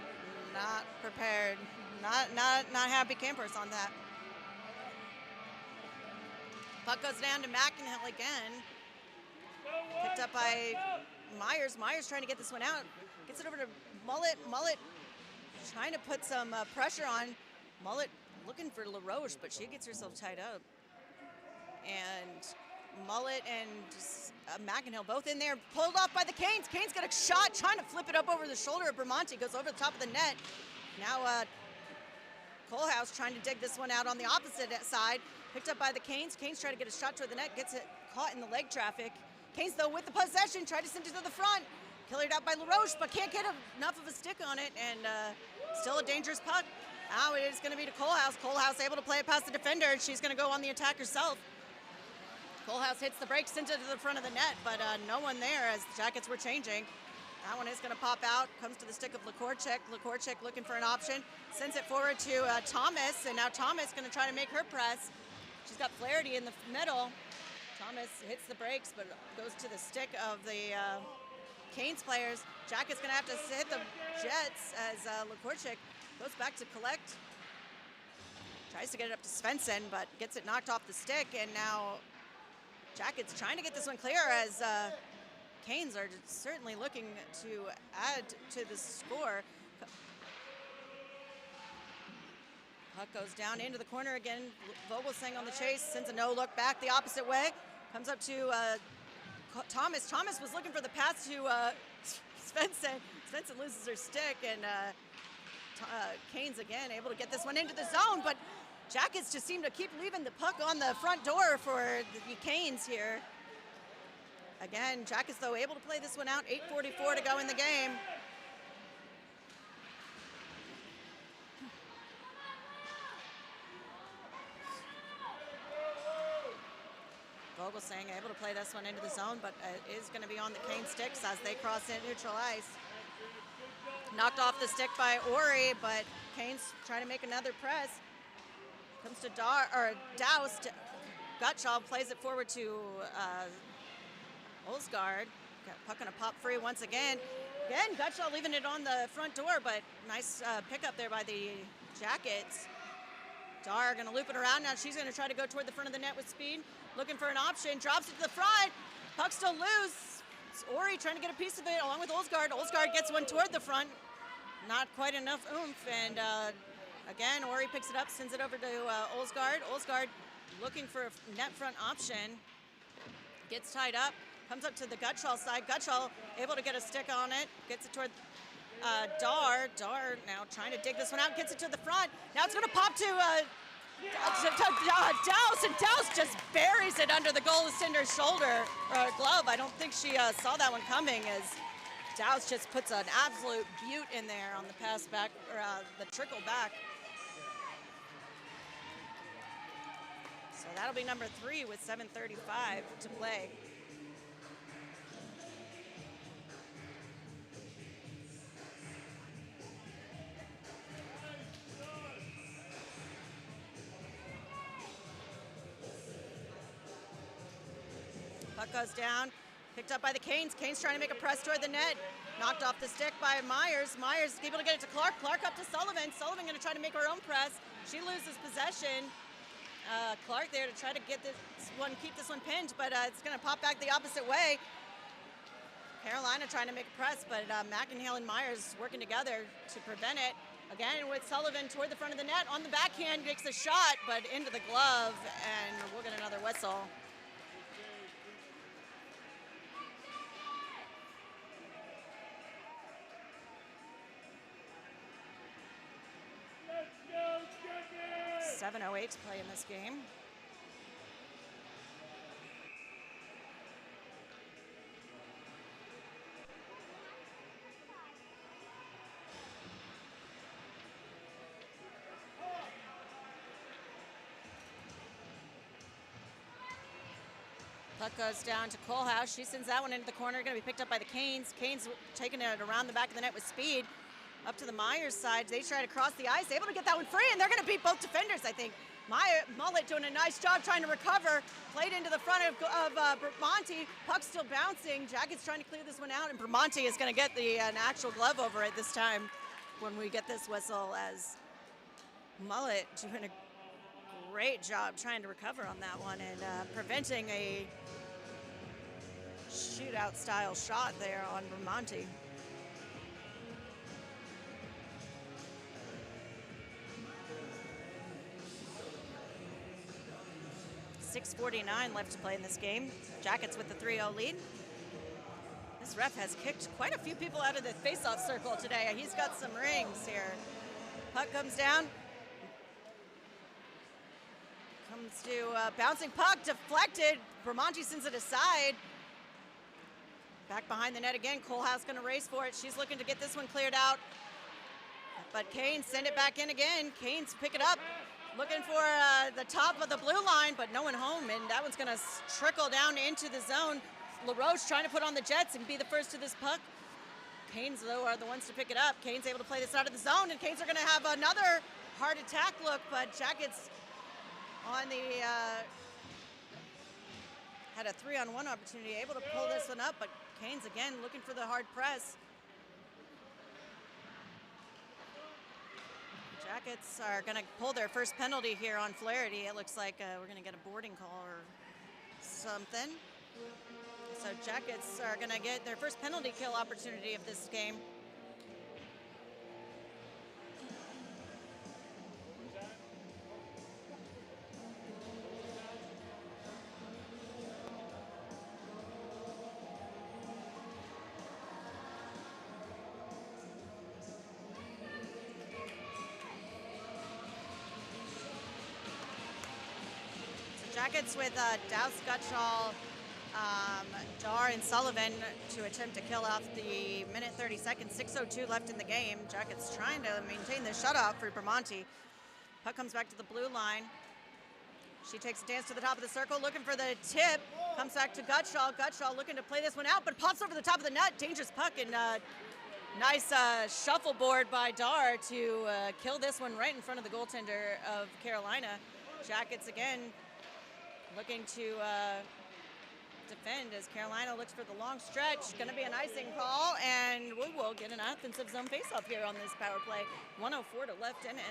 not prepared. Not happy campers on that. Puck goes down to McInhill again. Picked up by Myers. Myers trying to get this one out. Gets it over to Mullet. Mullet trying to put some pressure on. Mullet looking for LaRoche, but she gets herself tied up. And Mullet and McInhill both in there. Pulled off by the Canes. Canes got a shot, trying to flip it up over the shoulder of Vermonti. Goes over the top of the net. Now Colehouse trying to dig this one out on the opposite side. Picked up by the Canes. Canes try to get a shot toward the net. Gets it caught in the leg traffic. Canes, though, with the possession, tried to send it to the front. Cleared out by LaRoche, but can't get enough of a stick on it, and still a dangerous puck. Now it is going to be to Colehouse. Colehouse able to play it past the defender, and she's going to go on the attack herself. Colehouse hits the brakes, sends it to the front of the net, but no one there as the Jackets were changing. That one is going to pop out, comes to the stick of Lakorchik. Lakorchik looking for an option, sends it forward to Thomas, and now Thomas going to try to make her press. She's got Flaherty in the middle. Thomas hits the brakes, but goes to the stick of the Canes players. Jacket's going to have to hit the Jets as Lakorchik goes back to collect. Tries to get it up to Svensson, but gets it knocked off the stick, and now Jackets trying to get this one clear as Canes are certainly looking to add to the score. Puck goes down into the corner again. Vogelsang on the chase, sends a no-look back the opposite way. Comes up to Thomas. Thomas was looking for the pass to Svensson. Svensson loses her stick, and Canes again able to get this one into the zone, but Jackets just seem to keep leaving the puck on the front door for the Canes here. Again, Jackets, though, able to play this one out. 8:44 to go in the game. Vogelsang able to play this one into the zone, but it is going to be on the Canes sticks as they cross in neutral ice. Knocked off the stick by Ori, but Canes trying to make another press. Comes to Douse. Gutschall plays it forward to Olsgaard. Puck gonna pop free once again. Again, Gutschall leaving it on the front door, but nice pickup there by the Jackets. Dar gonna loop it around now. She's gonna try to go toward the front of the net with speed. Looking for an option, drops it to the front. Puck still loose. It's Ori trying to get a piece of it along with Olsgaard. Olsgaard gets one toward the front. Not quite enough oomph, and again, Ori picks it up, sends it over to Olsgaard. Olsgaard looking for a net front option. Gets tied up, comes up to the Gutschall side. Gutschall able to get a stick on it, gets it toward Dar. Dar now trying to dig this one out, gets it to the front. Now it's going to pop to Douse, and Douse just buries it under the goaltender's shoulder or glove. I don't think she saw that one coming, as Douse just puts an absolute beaut in there on the pass back, or the trickle back. So that'll be number 3 with 7:35 to play. Puck goes down, picked up by the Canes. Canes trying to make a press toward the net. Knocked off the stick by Myers. Myers able to get it to Clark. Clark up to Sullivan. Sullivan going to try to make her own press. She loses possession. Clark there to try to get this one, keep this one pinned, but it's going to pop back the opposite way. Carolina trying to make a press, but McInhale and Myers working together to prevent it. Again with Sullivan toward the front of the net. On the backhand, makes a shot, but into the glove, and we'll get another whistle. Let's go, Jackets! 7:08 to play in this game. Puck goes down to Kohlhaus. She sends that one into the corner. Going to be picked up by the Canes. Canes taking it around the back of the net with speed. Up to the Myers side. They try to cross the ice. Able to get that one free, and they're going to beat both defenders, I think. Mullet doing a nice job trying to recover. Played into the front of Bramante. Puck still bouncing. Jackets trying to clear this one out, and Bramante is going to get an actual glove over it this time when we get this whistle, as Mullet doing a great job trying to recover on that one and preventing a shootout style shot there on Bramante. .6:49 left to play in this game. Jackets with the 3-0 lead. This ref has kicked quite a few people out of the face-off circle today. He's got some rings here. Puck comes down. Comes to bouncing puck, deflected. Bramante sends it aside. Back behind the net again. Kohlhaus going to race for it. She's looking to get this one cleared out. But Canes send it back in again. Canes pick it up. Looking for the top of the blue line, but no one home, and that one's going to trickle down into the zone. LaRoche trying to put on the Jets and be the first to this puck. Canes, though, are the ones to pick it up. Canes able to play this out of the zone, and Canes are going to have another hard attack look, but Jackets on the had a 3-on-1 opportunity, able to pull this one up, but Canes again looking for the hard press. Jackets are going to pull their first penalty here on Flaherty. It looks like we're going to get a boarding call or something. So Jackets are going to get their first penalty kill opportunity of this game. Jackets with Douse, Gutschall, Dar, and Sullivan to attempt to kill off the minute 30 seconds. 6:02 left in the game. Jackets trying to maintain the shutoff for Bramante. Puck comes back to the blue line. She takes a dance to the top of the circle, looking for the tip. Comes back to Gutschall. Gutschall looking to play this one out, but pops over the top of the net. Dangerous puck, and nice shuffleboard by Dar to kill this one right in front of the goaltender of Carolina. Jackets again looking to defend as Carolina looks for the long stretch. Going to be an icing call, and we will get an offensive zone faceoff here on this power play. 1:04 to left in it.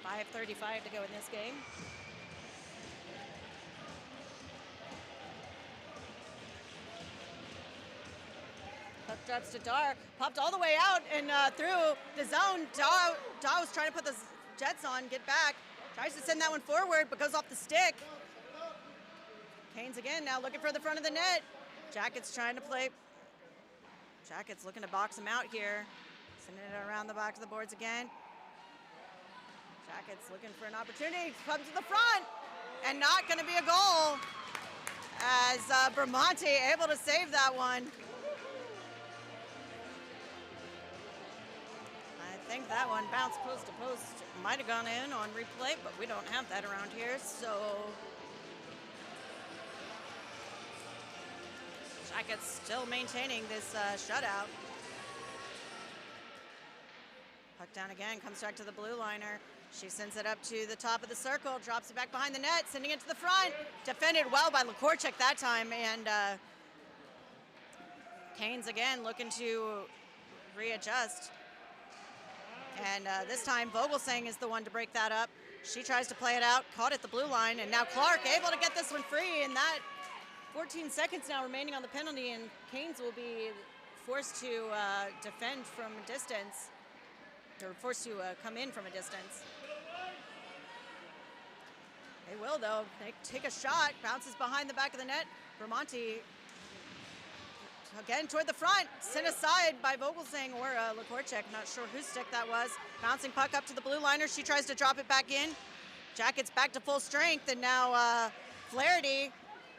.535 to go in this game. Puck drops to Dar, popped all the way out and through the zone. Dawes trying to put the Jets on, get back. Tries to send that one forward, but goes off the stick. Canes again now looking for the front of the net. Jackets trying to play. Jackets looking to box him out here. Sending it around the back of the boards again. Jackets looking for an opportunity. Comes to the front. And not going to be a goal. As Bramante able to save that one. I think that one bounced post to post. Might have gone in on replay, but we don't have that around here. So Jackets still maintaining this shutout. Puck down again, comes back to the blue liner. She sends it up to the top of the circle, drops it back behind the net, sending it to the front. Defended well by Lakorchek that time, and Canes again looking to readjust. And this time Vogelsang is the one to break that up. She tries to play it out, caught at the blue line, and now Clark able to get this one free, and that 14 seconds now remaining on the penalty, and Canes will be forced to defend from a distance. They're forced to come in from a distance. They will, though. They take a shot, bounces behind the back of the net. Bramante again toward the front, sent aside by Vogelsang or Lakorchek. Not sure whose stick that was. Bouncing puck up to the blue liner. She tries to drop it back in. Jackets back to full strength, and now Flaherty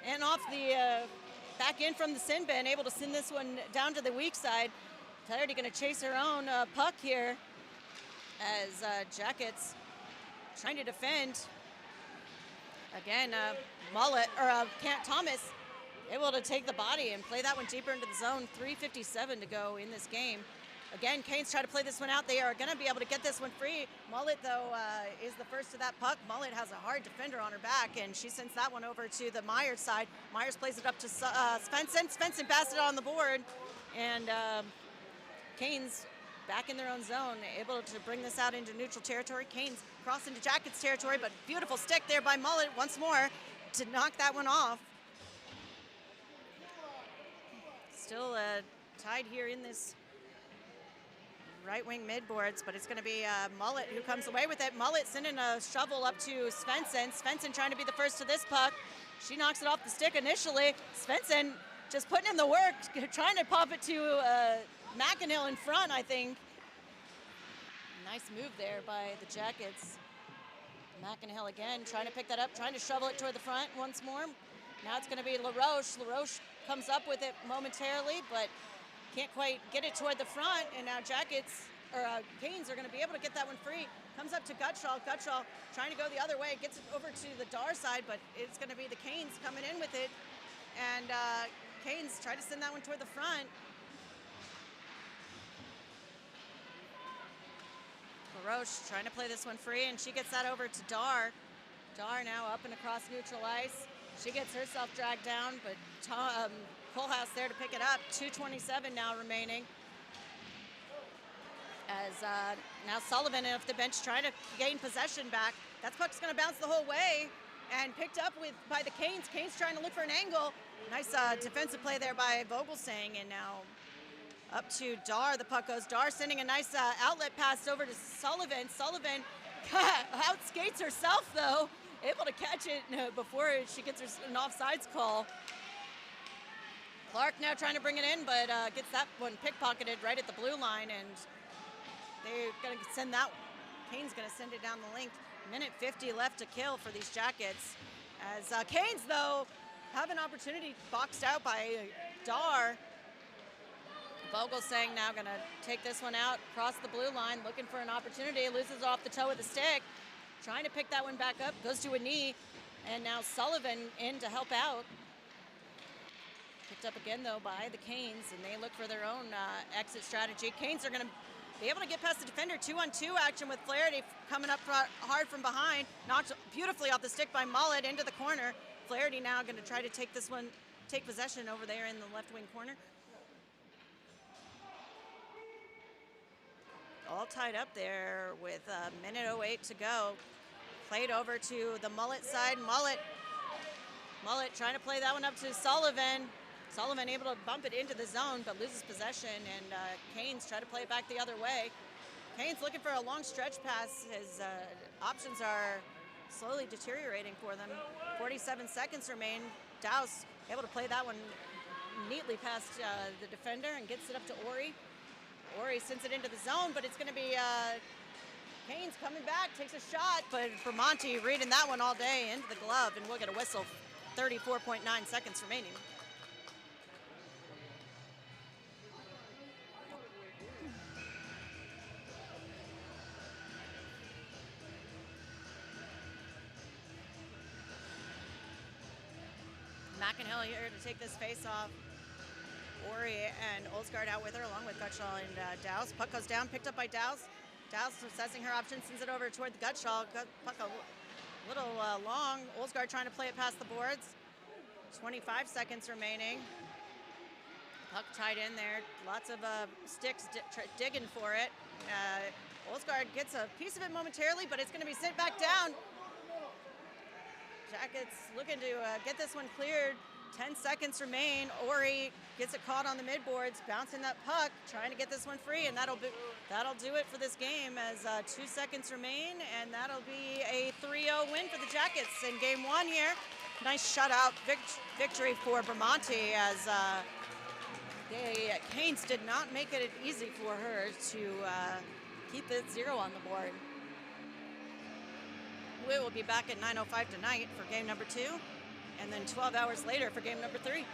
and off the back in from the sin bin, able to send this one down to the weak side. Flaherty going to chase her own puck here as Jackets trying to defend. Again, Mullet or Thomas able to take the body and play that one deeper into the zone. 3:57 to go in this game. Again, Canes try to play this one out. They are going to be able to get this one free. Mullet, though, is the first to that puck. Mullet has a hard defender on her back, and she sends that one over to the Myers side. Myers plays it up to Svensson. Svensson passes it on the board, and Canes back in their own zone, able to bring this out into neutral territory. Canes cross into Jackets territory, but beautiful stick there by Mullet once more to knock that one off. Still tied here in this right wing midboards, but it's going to be Mullet who comes away with it. Mullet sending a shovel up to Svensson. Svensson trying to be the first to this puck. She knocks it off the stick initially. Svensson just putting in the work, trying to pop it to McInhill in front, I think. Nice move there by the Jackets. McInhill again trying to pick that up, trying to shovel it toward the front once more. Now it's going to be LaRoche. LaRoche comes up with it momentarily, but can't quite get it toward the front, and now Jackets, or Canes are going to be able to get that one free. Comes up to Gutschall. Gutschall trying to go the other way, gets it over to the Dar side, but it's going to be the Canes coming in with it, and Canes try to send that one toward the front. LaRoche trying to play this one free, and she gets that over to Dar. Dar now up and across neutral ice. She gets herself dragged down, but Kohlhaas there to pick it up. 2:27 now remaining. As now Sullivan off the bench trying to gain possession back. That puck's going to bounce the whole way and picked up by the Canes. Canes trying to look for an angle. Nice defensive play there by Vogelsang, and now up to Dar. The puck goes. Dar sending a nice outlet pass over to Sullivan. Sullivan outskates herself, though. Able to catch it before she gets an offsides call. Clark now trying to bring it in, but gets that one pickpocketed right at the blue line, and they're going to send that. Canes going to send it down the length. 1:50 left to kill for these Jackets. As Canes, though, have an opportunity boxed out by Dar. Vogelsang now going to take this one out, cross the blue line, looking for an opportunity, loses off the toe of the stick. Trying to pick that one back up, goes to a knee, and now Sullivan in to help out. Picked up again, though, by the Canes, and they look for their own exit strategy. Canes are going to be able to get past the defender. 2-on-2 action with Flaherty coming up hard from behind. Knocked beautifully off the stick by Mullet into the corner. Flaherty now going to try to take possession over there in the left wing corner. All tied up there with 1:08 to go. Played over to the Mullet side. Mullet trying to play that one up to Sullivan. Sullivan able to bump it into the zone, but loses possession, and Canes try to play it back the other way. Canes looking for a long stretch pass. His options are slowly deteriorating for them. 47 seconds remain. Douse able to play that one neatly past the defender and gets it up to Ori. Ori sends it into the zone, but it's going to be Haynes coming back, takes a shot, but Bramante reading that one all day into the glove, and we'll get a whistle. 34.9 seconds remaining. McInhill here to take this face off. Ori and Olsgaard out with her, along with Gutschall and Douse. Puck goes down, picked up by Douse. Douse assessing her options, sends it over toward the Gutschall. Puck a little long. Olsgaard trying to play it past the boards. 25 seconds remaining. Puck tied in there. Lots of sticks digging for it. Olsgaard gets a piece of it momentarily, but it's going to be sent back down. Jackets looking to get this one cleared. 10 seconds remain. Ori gets it caught on the midboards, bouncing that puck, trying to get this one free, and that'll do it for this game as 2 seconds remain, and that'll be a 3-0 win for the Jackets in game one here. Nice shutout victory for Bramante as Haynes did not make it easy for her to keep it 0 on the board. We will be back at 9:05 tonight for game number 2, and then 12 hours later for game number 3.